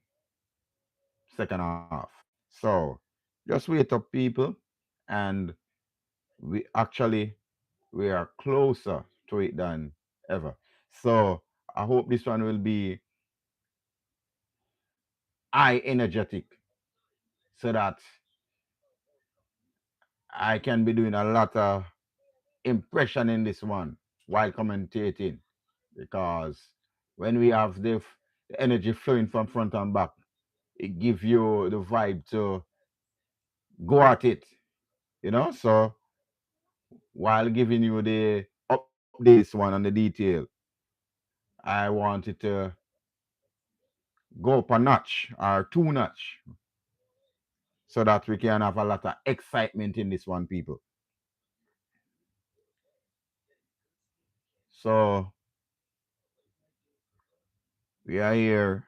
second half. So just wait up, people, and we are closer to it than ever. So I hope this one will be eye energetic so that I can be doing a lot of impression in this one while commentating because when we have the energy flowing from front and back, it gives you the vibe to go at it, you know. So while giving you the updates one and the detail, I wanted to go up a notch or 2 notch so that we can have a lot of excitement in this one, people. So we are here.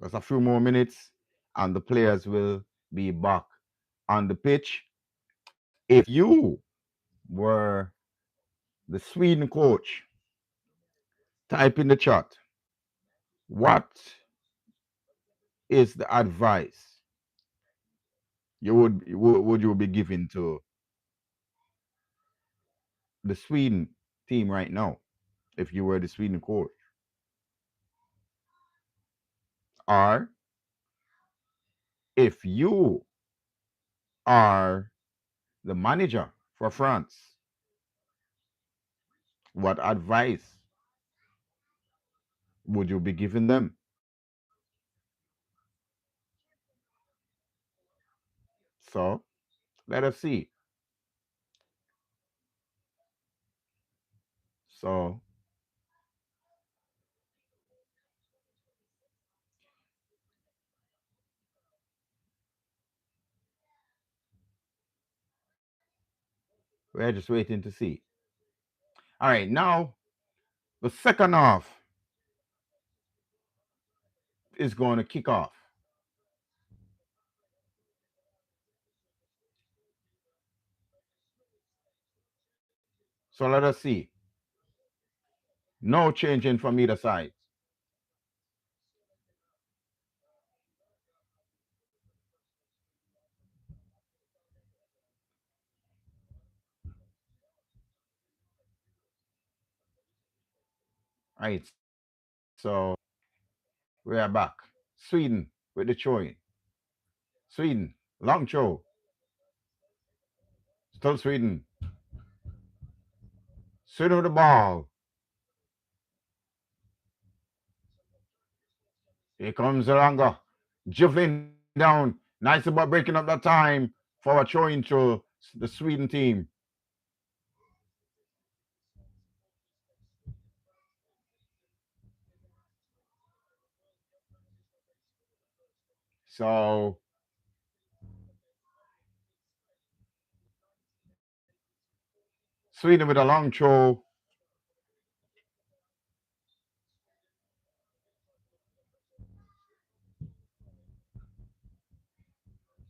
Just a few more minutes, and the players will be back on the pitch. If you were the Sweden coach, type in the chat what is the advice would you be giving to the Sweden team right now if you were the Sweden coach, or if you are the manager for France, what advice would you be giving them? So let us see. So we're just waiting to see. All right, now the second half is going to kick off. So let us see. No changing from either side. All right, so we are back. Sweden with the throwing. Sweden, long throw. Still Sweden. Sweden with the ball. Here comes Zelanga. Jiffling down. Nice about breaking up that time for a throwing to the Sweden team. So Sweden with a long throw.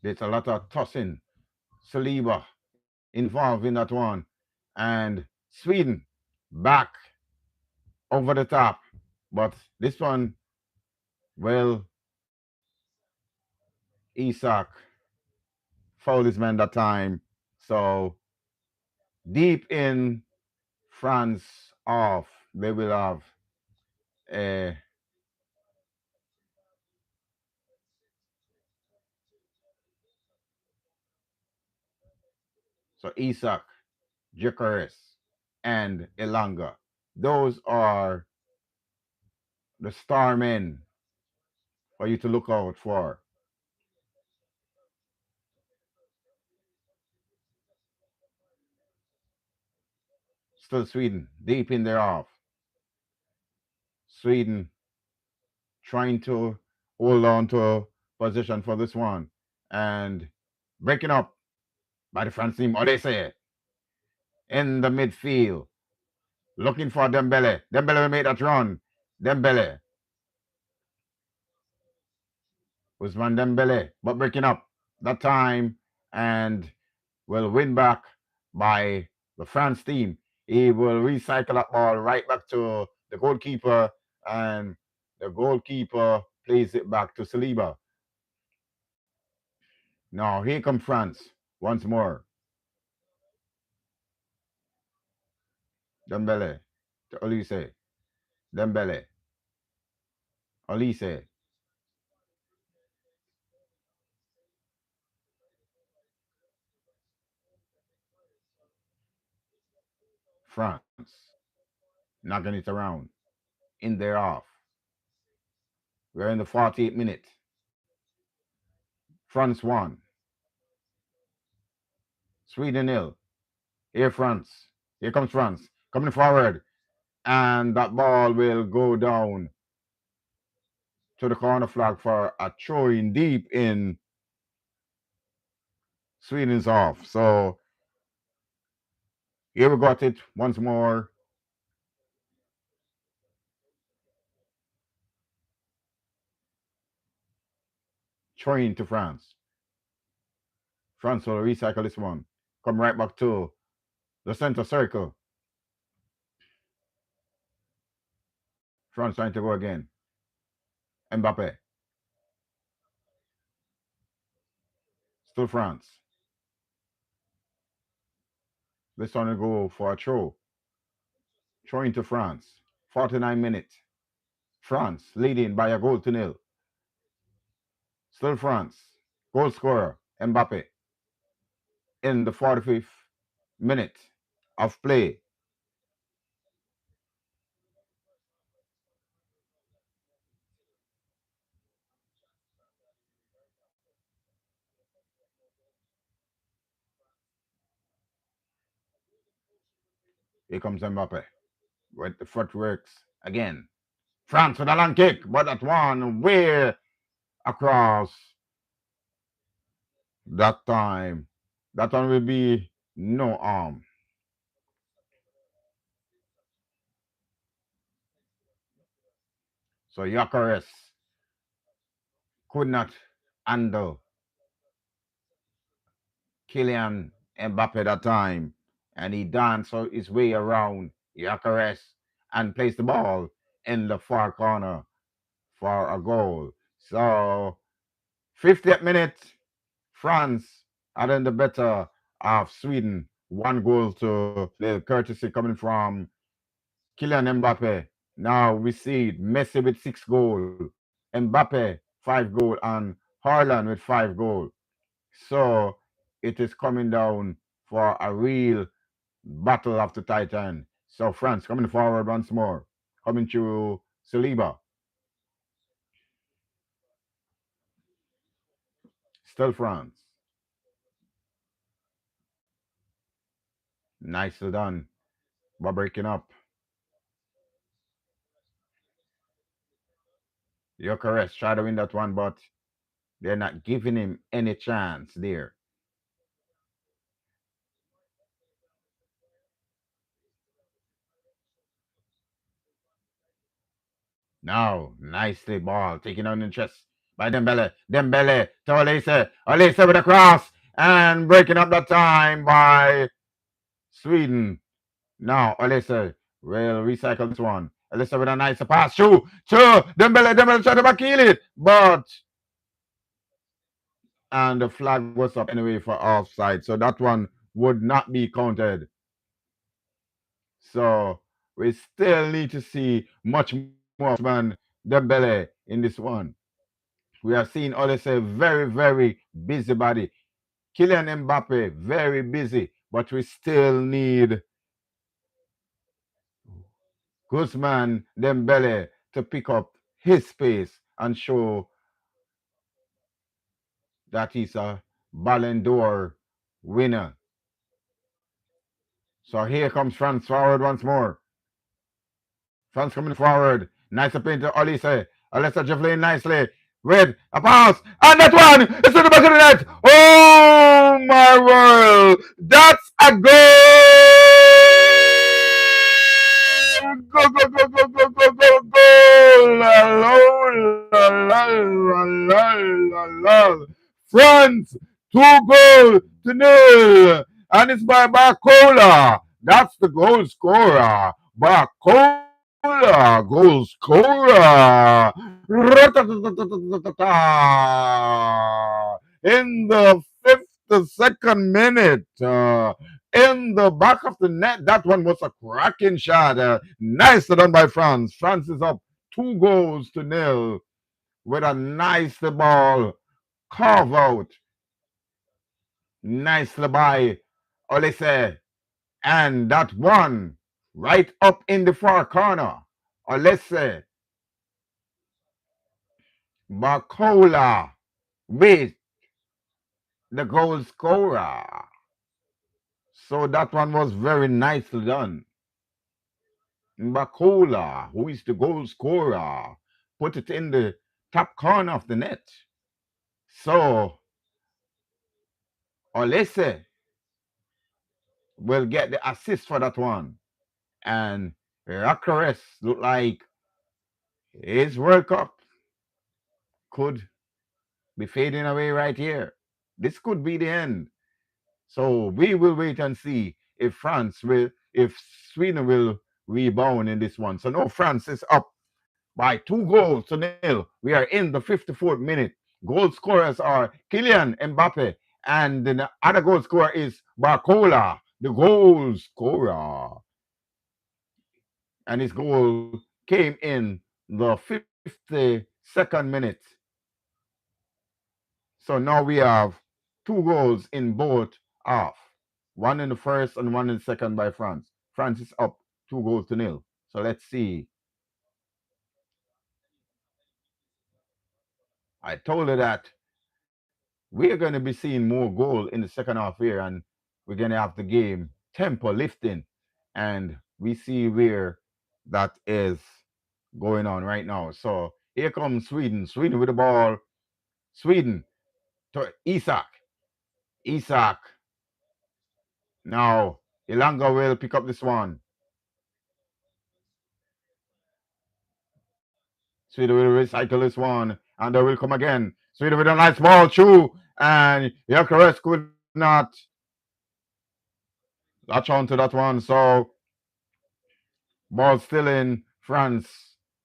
There's a lot of tossing. Saliba involved in that one. And Sweden back over the top. But this one, well, Isak fouled his man that time. So deep in France off, they will have a so Isak, Gyökeres, and Elanga. Those are the star men for you to look out for. Still Sweden, deep in there off. Sweden trying to hold on to position for this one. And breaking up by the France team, Odese in the midfield. Looking for Dembele. Dembele will make that run. Dembele. Usman Dembele. But breaking up that time and will win back by the France team. He will recycle that ball right back to the goalkeeper, and the goalkeeper plays it back to Saliba. Now here come France once more. Dembele to Olise. Dembele. Olise. France. Knocking it around. In there off. We're in the 48th minute. France won. Sweden nil. Here France. Here comes France. Coming forward. And that ball will go down to the corner flag for a throw in deep in Sweden's off. So here we got it once more. Throwing to France. France will recycle this one. Come right back to the center circle. France trying to go again. Mbappe. Still France. This one will go for a throw. Throwing to France. 49 minutes. France leading by a goal to nil. Still France. Goal scorer. Mbappe. In the 45th minute of play. Here comes Mbappe with the footworks again. France with a long kick, but that one way across that time. That one will be no arm. So Gyökeres could not handle Kylian Mbappe that time, and he danced his way around Gyökeres and placed the ball in the far corner for a goal. So 50th minute, France are in the better of Sweden. One goal to little courtesy coming from Kylian Mbappe. Now we see Messi with 6 goals, Mbappe 5 goals, and Haaland with 5 goals. So it is coming down for a real battle of the Titan. So France coming forward once more, coming through Saliba. Still France. Nicely done by breaking up. You're correct. Try to win that one, but they're not giving him any chance there. Now, nicely ball taken on in chest by Dembele. Dembele to Olise. Olise with a cross and breaking up that time by Sweden. Now, Olise will recycle this one. Olise with a nice pass. Shoo. Dembele. Dembele try to backheel it. But, and the flag was up anyway for offside. So that one would not be counted. So we still need to see much more man Dembele in this one. We are seeing Olise very busybody. Kylian Mbappe very busy, but we still need Guzman Dembele to pick up his space and show that he's a Ballon d'Or winner. So here comes France forward once more. France coming forward. Nice up into Olise. Olise dribbling nicely. With a pass. And that one is to the back of the net. Oh my world. That's a goal. Go. La. France 2 goals to nil. And it's by Barcola. That's the goal scorer. Barcola, goal scorer. In the 52nd minute. In the back of the net. That one was a cracking shot. Nicely done by France. France is up 2 goals to nil with a nice ball carve out. Nicely by Olise. And that one right up in the far corner. Olise Barcola with the goal scorer. So that one was very nicely done. Barcola, who is the goal scorer, put it in the top corner of the net. So Olise will get the assist for that one. And Rakares look like his World Cup could be fading away right here. This could be the end. So we will wait and see if Sweden will rebound in this one. So no, France is up by 2 goals to nil. We are in the 54th minute. Goal scorers are Kylian Mbappe, and the other goal scorer is Barcola, the goal scorer. And his goal came in the 52nd minute. So now we have 2 goals in both half. One in the first and one in the second by France. France is up 2 goals to nil. So let's see. I told her that we're going to be seeing more goal in the second half here, and we're going to have the game tempo lifting. And we see where that is going on right now. So here comes Sweden. Sweden with the ball. Sweden to Isak. Isak. Now Ilanga will pick up this one. Sweden will recycle this one. And they will come again. Sweden with a nice ball through. And Gyökeres could not latch on to that one. So ball still in France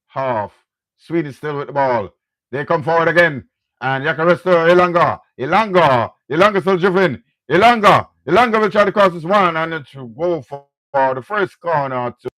half. Sweden still with the ball. They come forward again. And Gyökeres to Ilanga. Ilanga still driven. Ilanga will try to cross this one. And it will go for the first corner to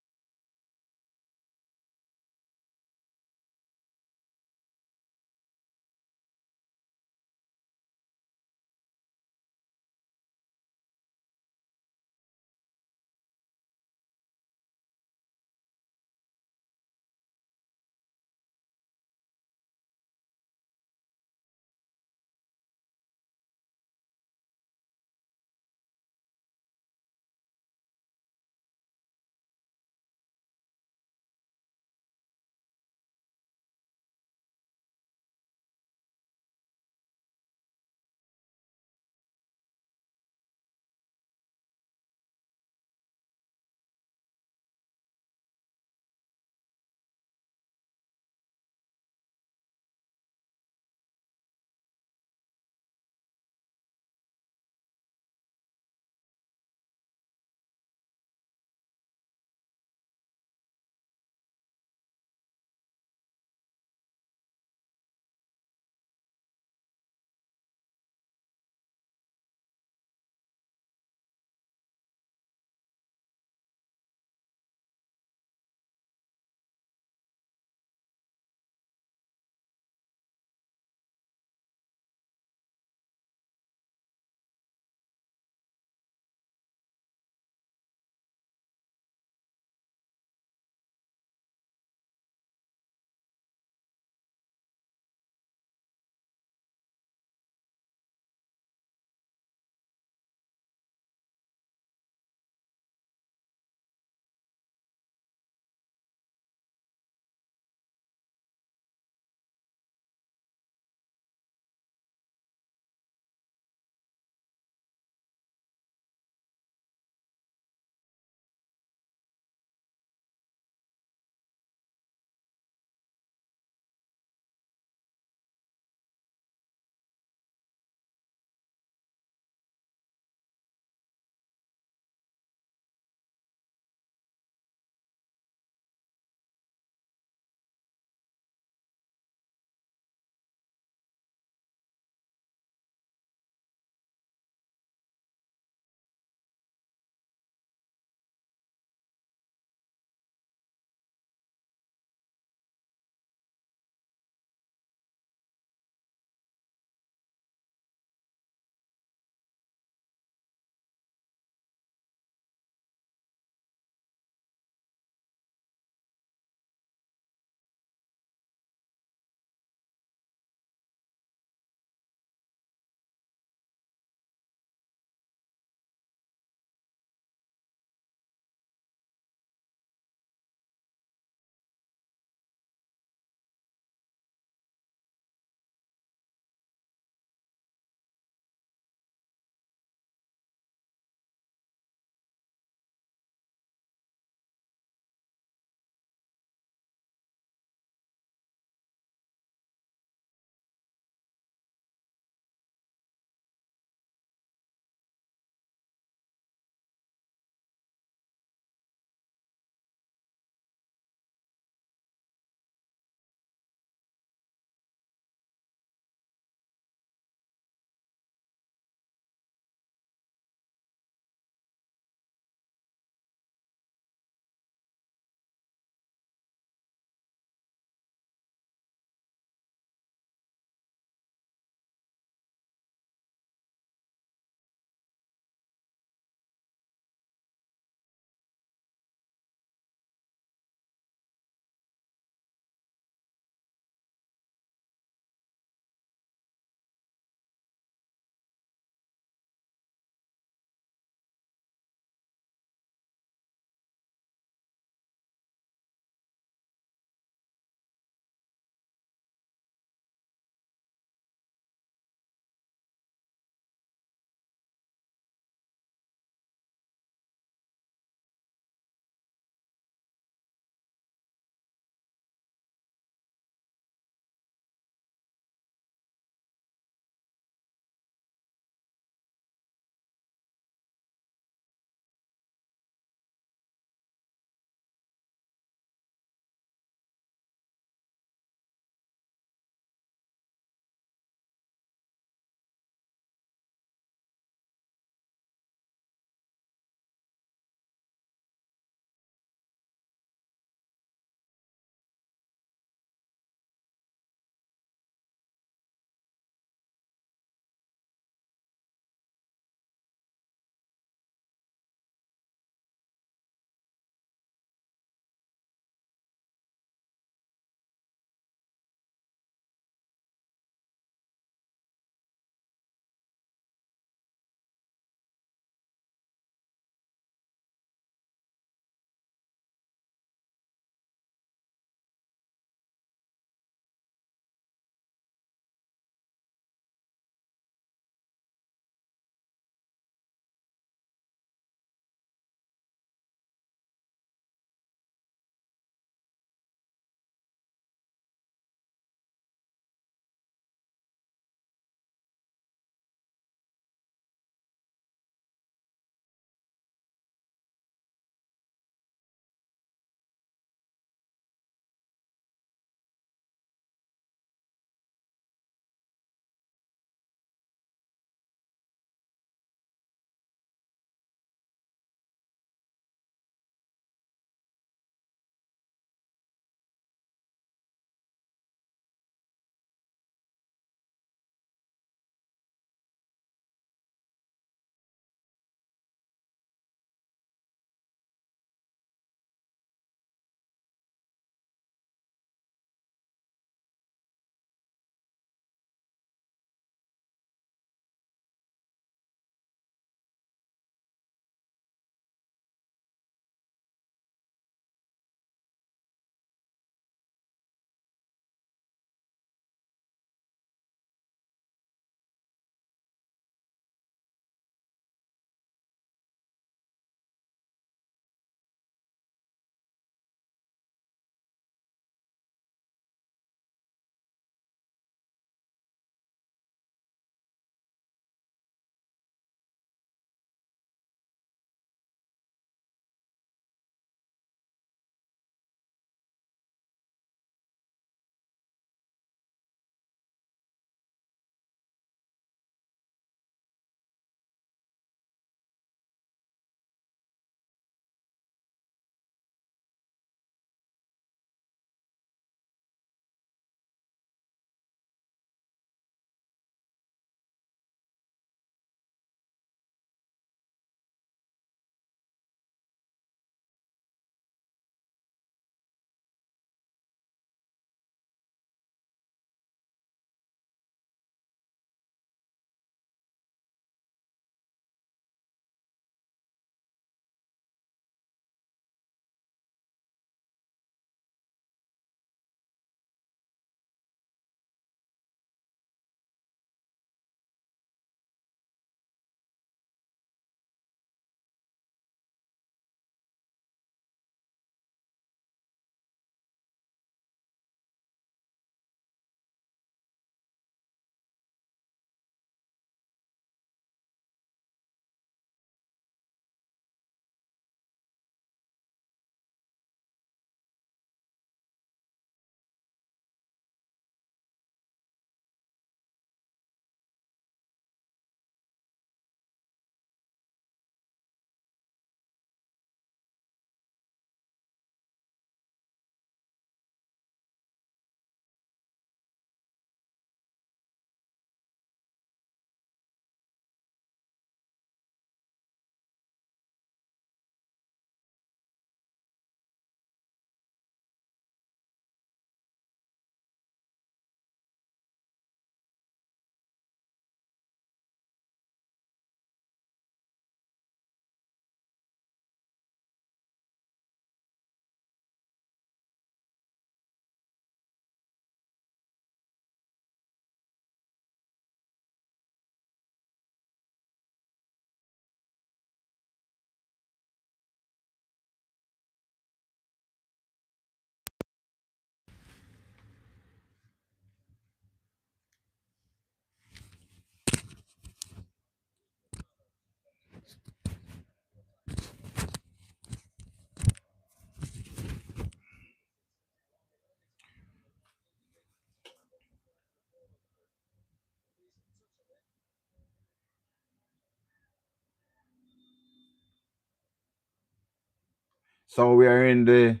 So we are in the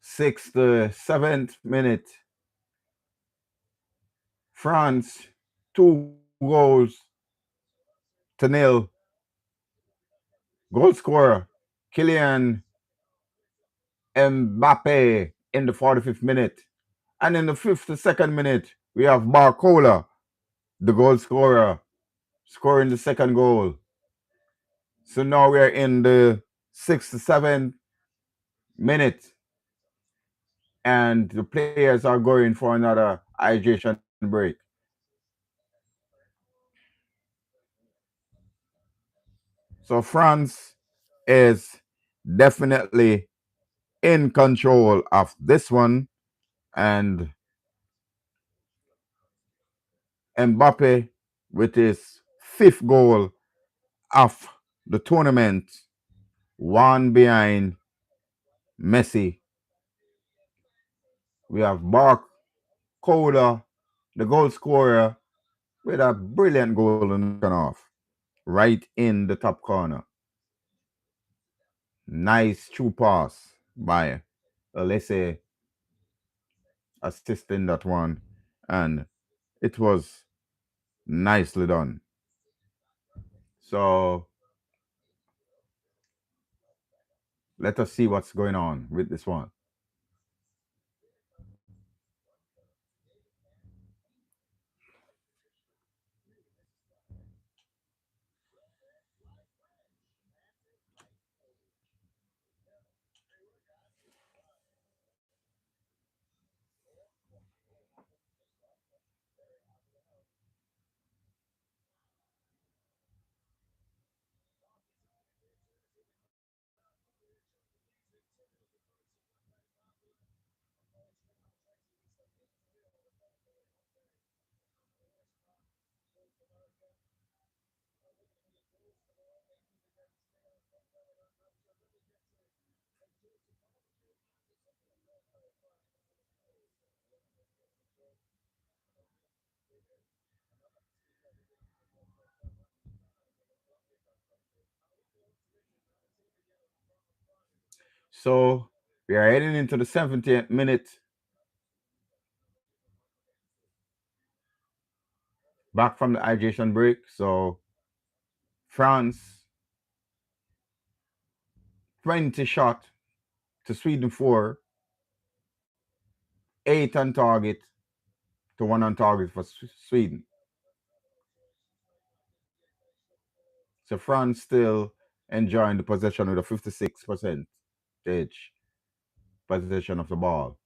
7th minute. France, 2 goals to nil. Goal scorer, Kylian Mbappe in the 45th minute. And in the 52nd minute, we have Barcola, the goal scorer, scoring the second goal. So now we are in the 67th minute, and the players are going for another hydration break. So France is definitely in control of this one, and Mbappe with his 5th goal of the tournament, one behind Messi. We have Barcola, the goal scorer, with a brilliant goal in the second half, right in the top corner. Nice true pass by Alessi assisting that one, and it was nicely done. So let us see what's going on with this one. So we are heading into the 70th minute. Back from the hydration break. So France 20 shot to Sweden 4, 8 on target to 1 on target for Sweden. So France still enjoying the possession with a 56% possession of the ball.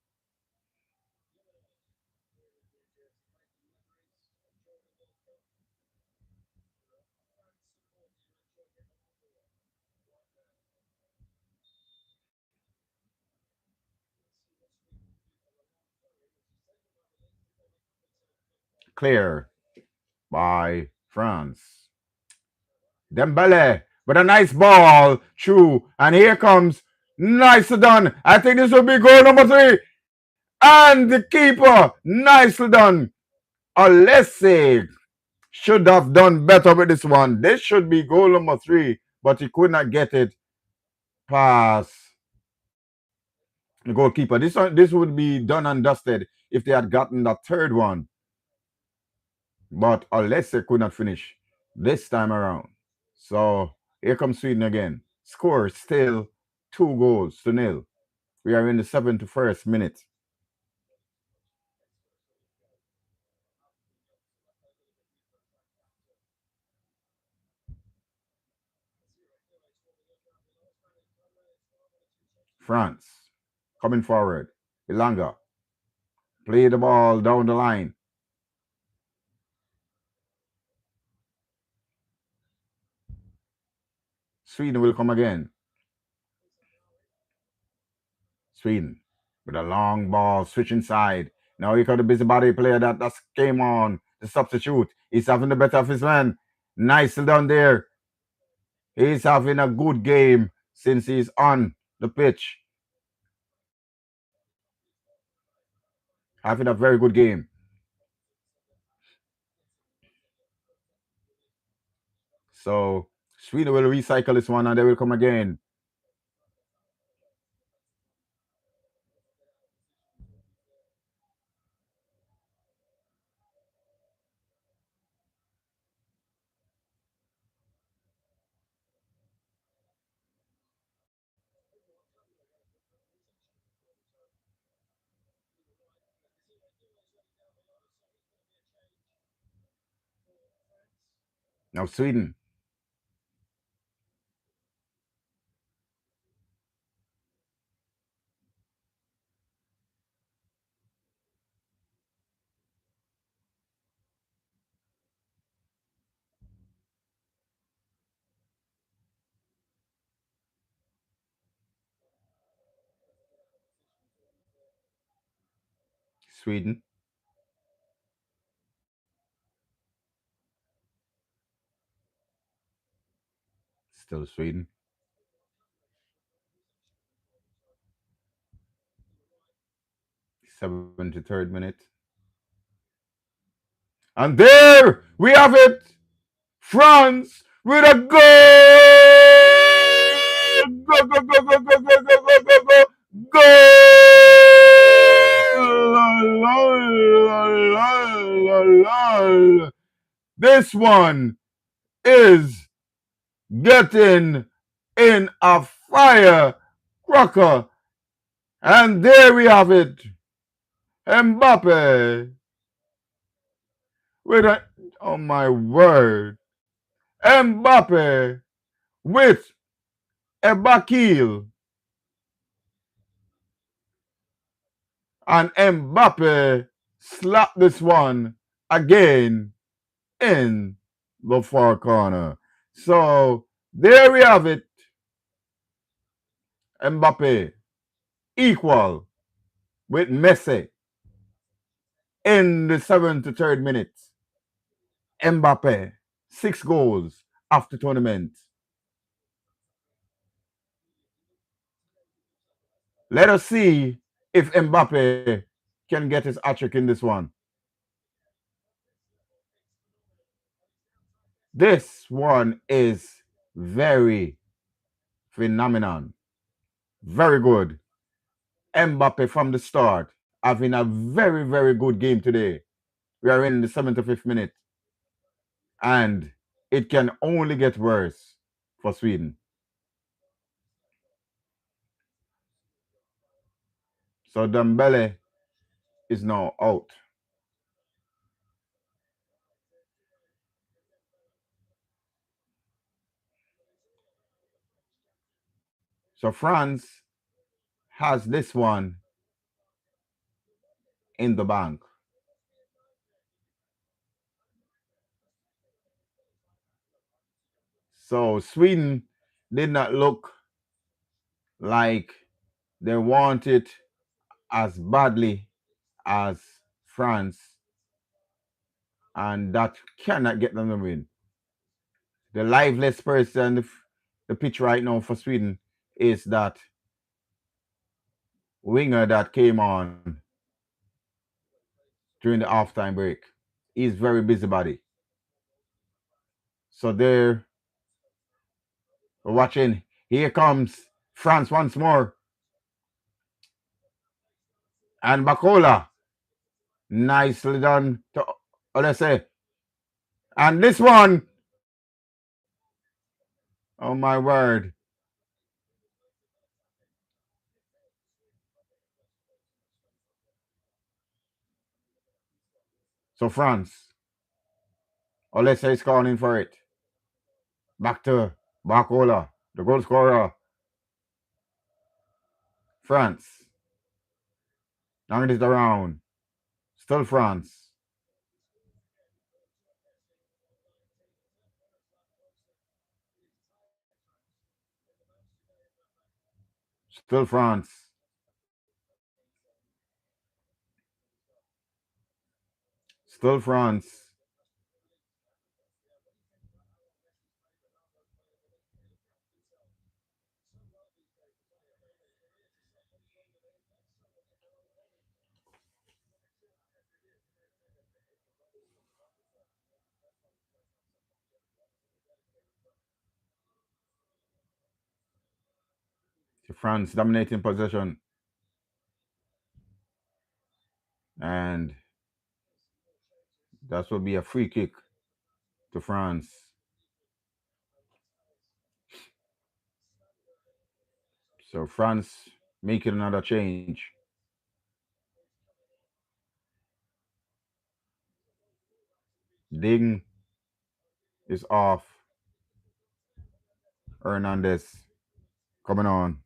Clear by France. Dembele with a nice ball through, and here comes nicely done. I think this will be goal number 3, and the keeper nicely done. Alessi should have done better with this one. This should be goal number 3, but he could not get it past the goalkeeper. This would be done and dusted if they had gotten that third one, but Alessi could not finish this time around. So here comes Sweden again. Score still 2 goals to nil. We are in the 71st minute. France coming forward. Ilanga play the ball down the line. Sweden will come again. Sweden with a long ball, switch inside. Now you got the busybody player that came on the substitute. He's having the better of his man. Nicely done there. He's having a good game since he's on the pitch. Having a very good game. So Sweden will recycle this one and they will come again. Now Sweden. Sweden. Still Sweden. 73rd minute. And there we have it. France with a goal! Go, go, go, go, go, go, go, go, go, go! Goal! This one is getting in a fire cracker. And there we have it. Mbappe with a, oh my word. Mbappe with a bakil. And Mbappe slapped this one again in the far corner. So there we have it. Mbappe equal with Messi in the 73rd minute. Mbappe, 6 goals after tournament. Let us see if Mbappe can get his hat-trick in this one. This one is very phenomenal. Very good. Mbappe from the start having a very, very good game today. We are in the 75th minute. And it can only get worse for Sweden. So Dembele is now out. So France has this one in the bank. So Sweden did not look like they want it as badly as France, and that cannot get them the win. The liveliest person, the pitch right now for Sweden is that winger that came on during the halftime break. He's very busybody. So there, we're watching. Here comes France once more. And Bacola. Nicely done to Olese. And this one, oh my word. So France. Olese is calling for it. Back to Bacola, the goal scorer. France. Now it is around. Still France. Still France. Still France. France dominating possession. And that will be a free kick to France. So France making another change. Ding. is off. Hernandez coming on.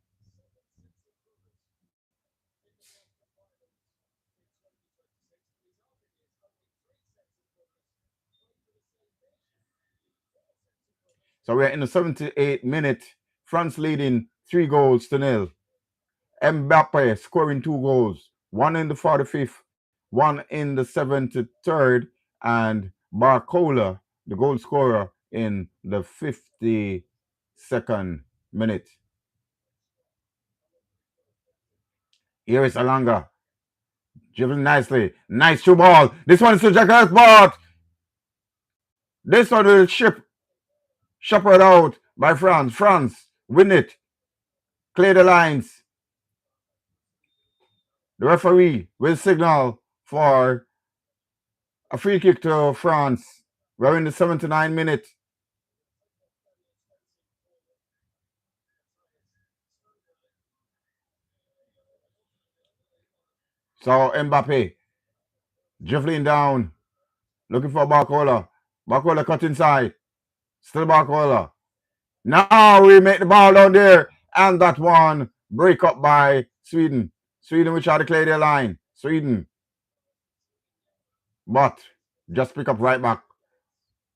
So we're in the 78th minute. France leading 3 goals to 0. Mbappe scoring 2 goals, one in the 45th, one in the 73rd, and Barcola, the goal scorer, in the 52nd minute. Here is Alanga. Dribbling nicely. Nice through ball. This one is to Jacques Bart. This one will shepherd out by France. France win it. Clear the lines. The referee will signal for a free kick to France. We're in the 79th minute. So Mbappe dribbling down, looking for Barcola. Barcola cut inside. Still Barcola. Now we make the ball down there. And that one break up by Sweden. Sweden will try to clear their line. Sweden. But just pick up right back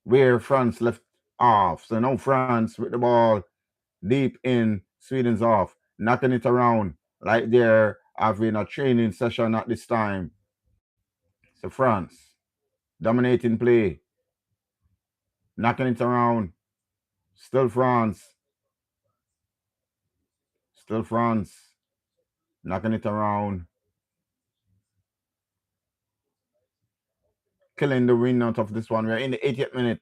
where France left off. So now France with the ball deep in Sweden's off. Knocking it around like they're having a training session at this time. So France dominating play. Knocking it around. Still France. Still France. Knocking it around. Killing the win out of this one. We're in the 80th minute.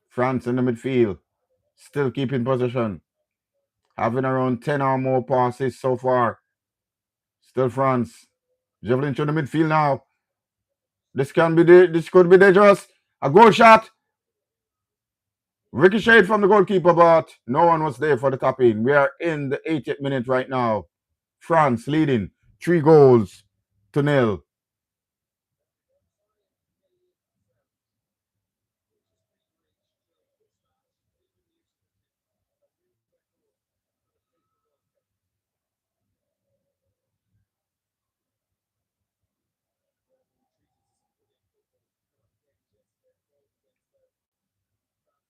France in the midfield. Still keeping possession. Having around 10 or more passes so far. Still France. Dribbling to the midfield now. This could be dangerous. A goal shot. Ricocheted from the goalkeeper, but no one was there for the tap in. We are in the 80th minute right now. France leading 3 goals to 0.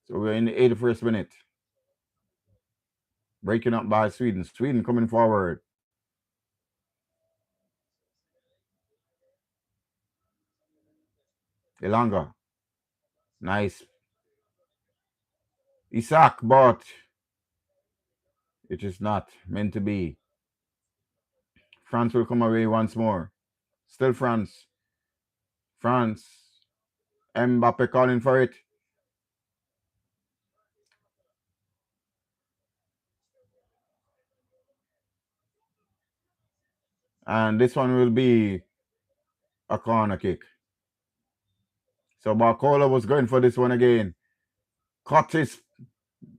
So we're in the 81st minute. Breaking up by Sweden. Sweden coming forward. Elanga. Nice. Isaac, but it is not meant to be. France will come away once more. Still France. France. Mbappe calling for it. And this one will be a corner kick. So Barcola was going for this one again. Cut his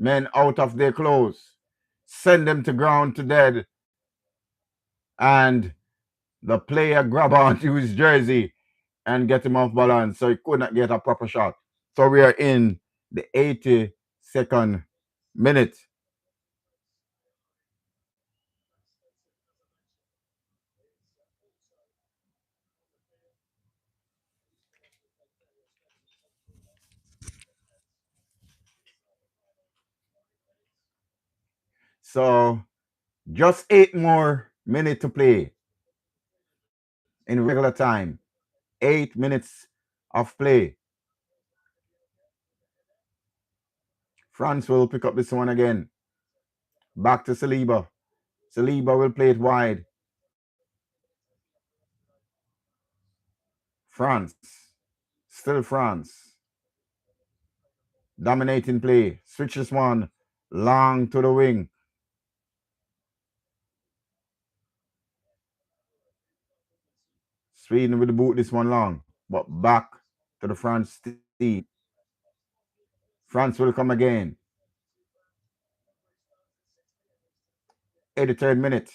men out of their clothes. Send them to ground to dead. And the player grab onto his jersey and get him off balance. So he could not get a proper shot. So we are in the 82nd minute. So just 8 more minutes to play in regular time. 8 minutes of play. France will pick up this one again. Back to Saliba. Saliba will play it wide. France. Still France. Dominating play. Switch this one long to the wing. Sweden will boot this one long. But back to the France team. France will come again. 83rd minute.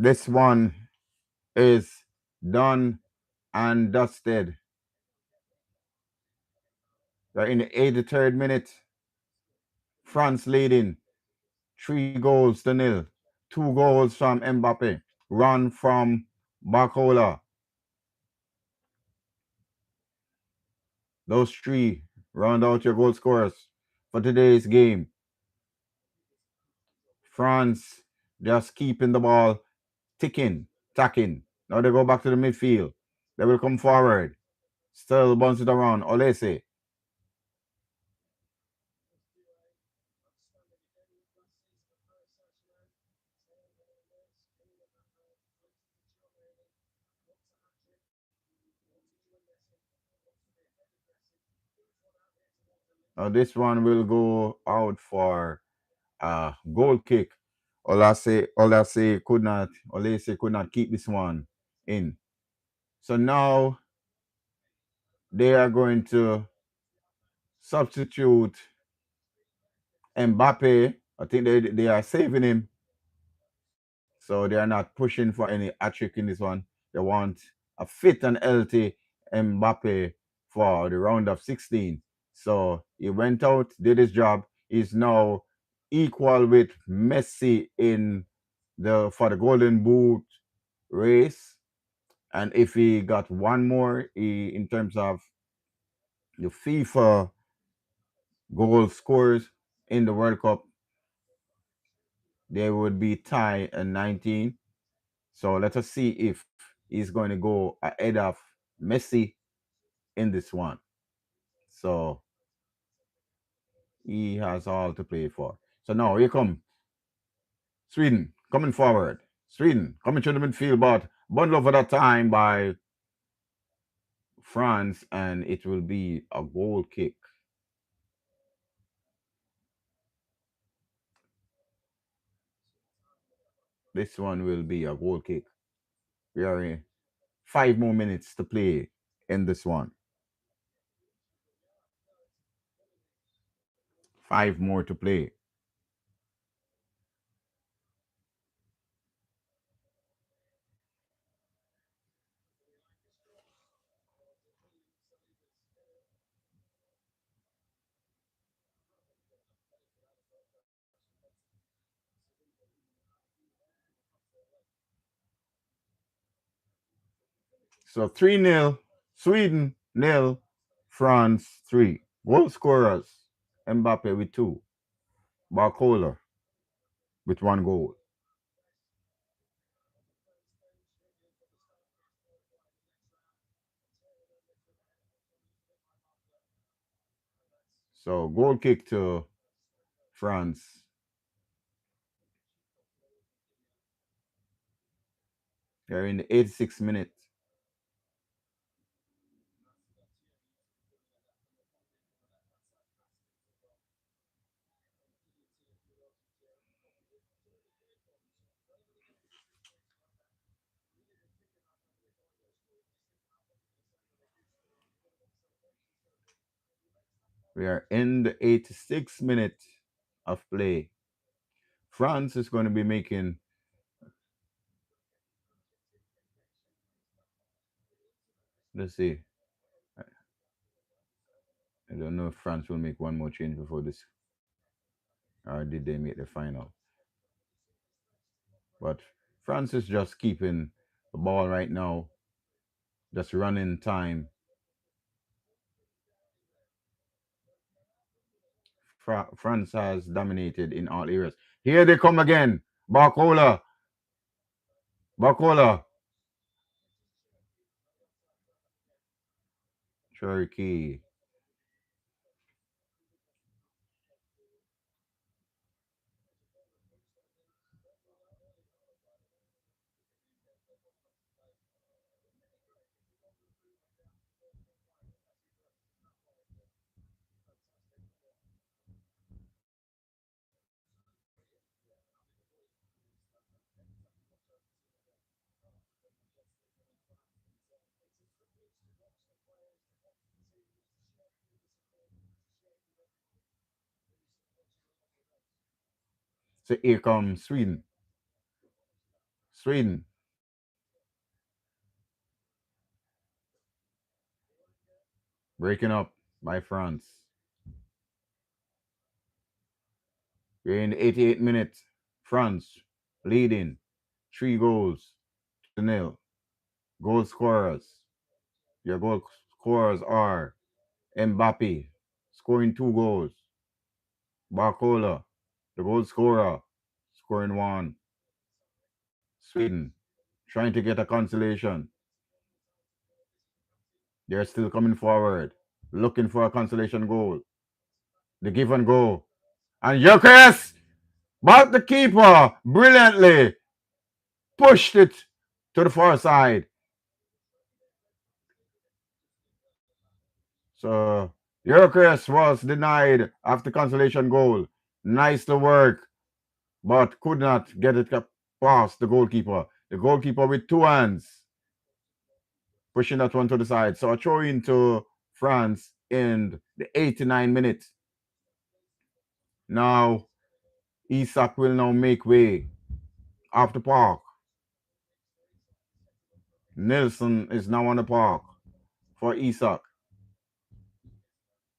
This one is done and dusted. We're in the 83rd minute. France leading 3 goals to 0. 2 goals from Mbappe. Run from Barcola. Those three round out your goal scorers for today's game. France just keeping the ball ticking, tacking. Now they go back to the midfield. They will come forward. Still bounce it around. Olese. Now this one will go out for a goal kick. Olese could not keep this one in. So now they are going to substitute Mbappe. I think they are saving him. So they are not pushing for any hat trick in this one. They want a fit and healthy Mbappe for the round of 16. So he went out, did his job. He's now equal with Messi in the for the Golden Boot race. And if he got one more, in terms of the FIFA goal scores in the World Cup, they would be tied at 19. So let us see if he's going to go ahead of Messi in this one. So he has all to play for. So now here come Sweden coming forward. Sweden coming to the midfield, but bundled over that time by France, and it will be a goal kick. This one will be a goal kick. We are in 5 more minutes to play in this one. 5 more to play. So 3-0, Sweden nil, France 3. Goal scorers, Mbappe with 2, Barcola with 1 goal. So goal kick to France. They're in the 86th minute. We are in the 86th minute of play. France is going to be making, let's see, I don't know if France will make one more change before this, or did they make the final? But France is just keeping the ball right now, just running time. France has dominated in all areas. Here they come again. Barcola. Barcola. Cherokee. So here comes Sweden. Sweden breaking up by France. We're in the 88th minute. France leading 3 goals to nil. Goal scorers. Your goal scorers are Mbappe scoring 2 goals. Barcola, the goal scorer, scoring one. Sweden trying to get a consolation. They're still coming forward, looking for a consolation goal. The give and go. And Jokeres, but the keeper brilliantly pushed it to the far side. So Jokeres was denied after consolation goal. Nice to work, but could not get it past the goalkeeper. The goalkeeper with 2 hands pushing that one to the side. So a throw into France in the 89 minutes. Now Isak will now make way off the park. Nelson is now on the park for Isak.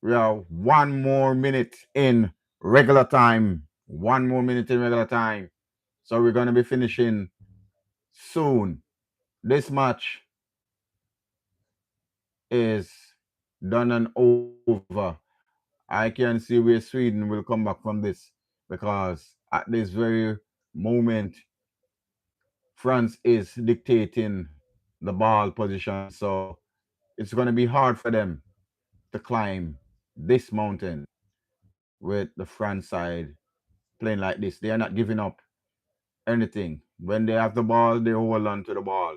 We have 1 more minute in regular time. 1 more minute in regular time. So we're going to be finishing soon. This match is done and over. I can see where Sweden will come back from this because at this very moment, France is dictating the ball position. So it's going to be hard for them to climb this mountain with the France side playing like this. They are not giving up anything. When they have the ball, they hold on to the ball,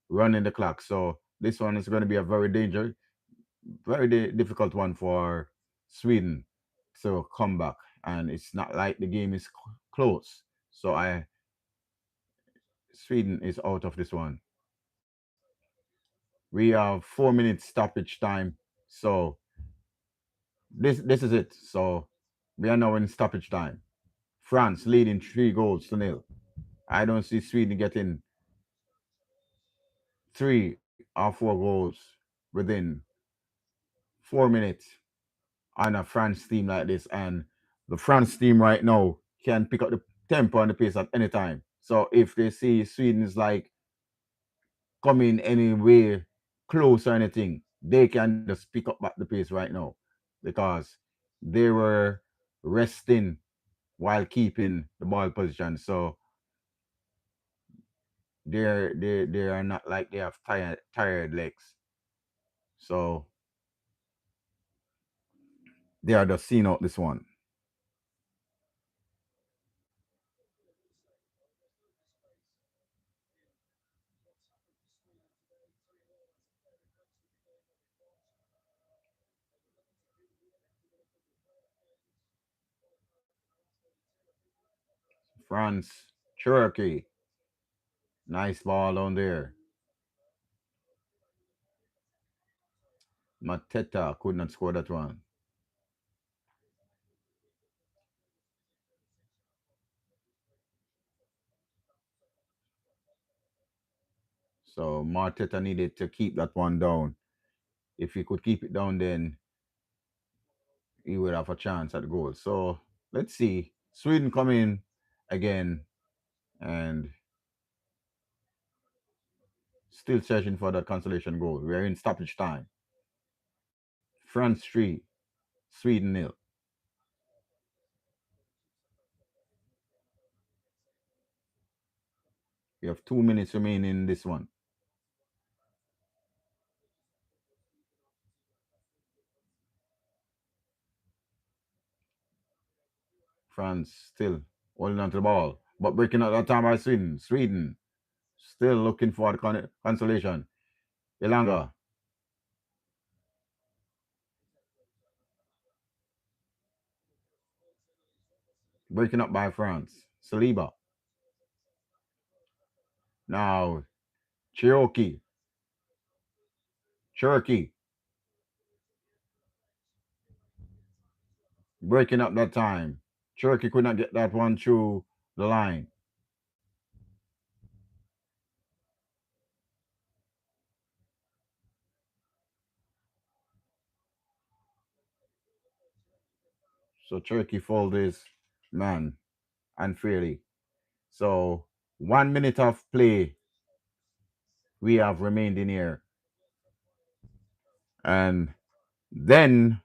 running the clock. So this one is going to be a very dangerous, very difficult one for Sweden to come back. And it's not like the game is close. So I Sweden is out of this one. We have 4 minutes stoppage time. So this is it. So we are now in stoppage time. France leading 3 goals to nil. I don't see Sweden getting 3 or 4 goals within 4 minutes on a France team like this. And the France team right now can pick up the tempo and the pace at any time. So if they see Sweden is like coming anywhere close or anything, they can just pick up back the pace right now because they were resting while keeping the ball position. So they are not like they have tired legs. So they are just seeing out this one. France, Cherokee, nice ball down there. Mateta could not score that one. So Marteta needed to keep that one down. If he could keep it down, then he would have a chance at goal. So let's see. Sweden come in again and still searching for that consolation goal. We are in stoppage time. France 3, Sweden 0. We have 2 minutes remaining in this one. France still holding on to the ball, but breaking out that time by Sweden. Sweden still looking for the consolation. Elanga breaking up by France. Saliba. Now Cherokee. Cherokee breaking up that time. Cherokee could not get that one through the line. So Turkey fold this man unfairly. So 1 minute of play we have remained in here. And then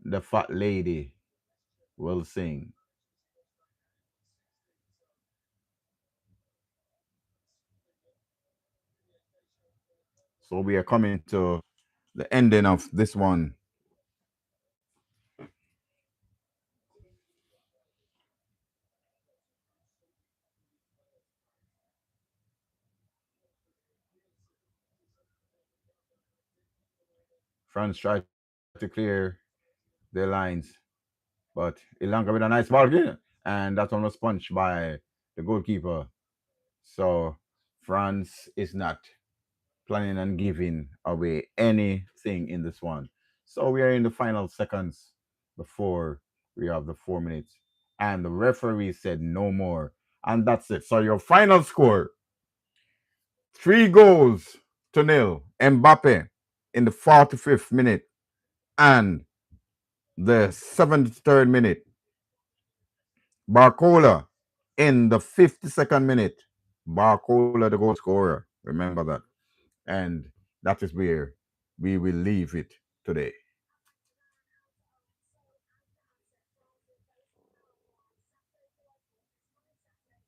the fat lady will sing. So we are coming to the ending of this one. France tried to clear their lines, but Ilanga with a nice ball again. And that's almost punched by the goalkeeper. So France is not planning on giving away anything in this one. So we are in the final seconds before we have the 4 minutes. And the referee said no more. And that's it. So your final score, 3 goals to nil. Mbappe in the 45th minute and the 73rd minute. Barcola in the 52nd minute. Barcola, the goal scorer. Remember that. And that is where we will leave it today.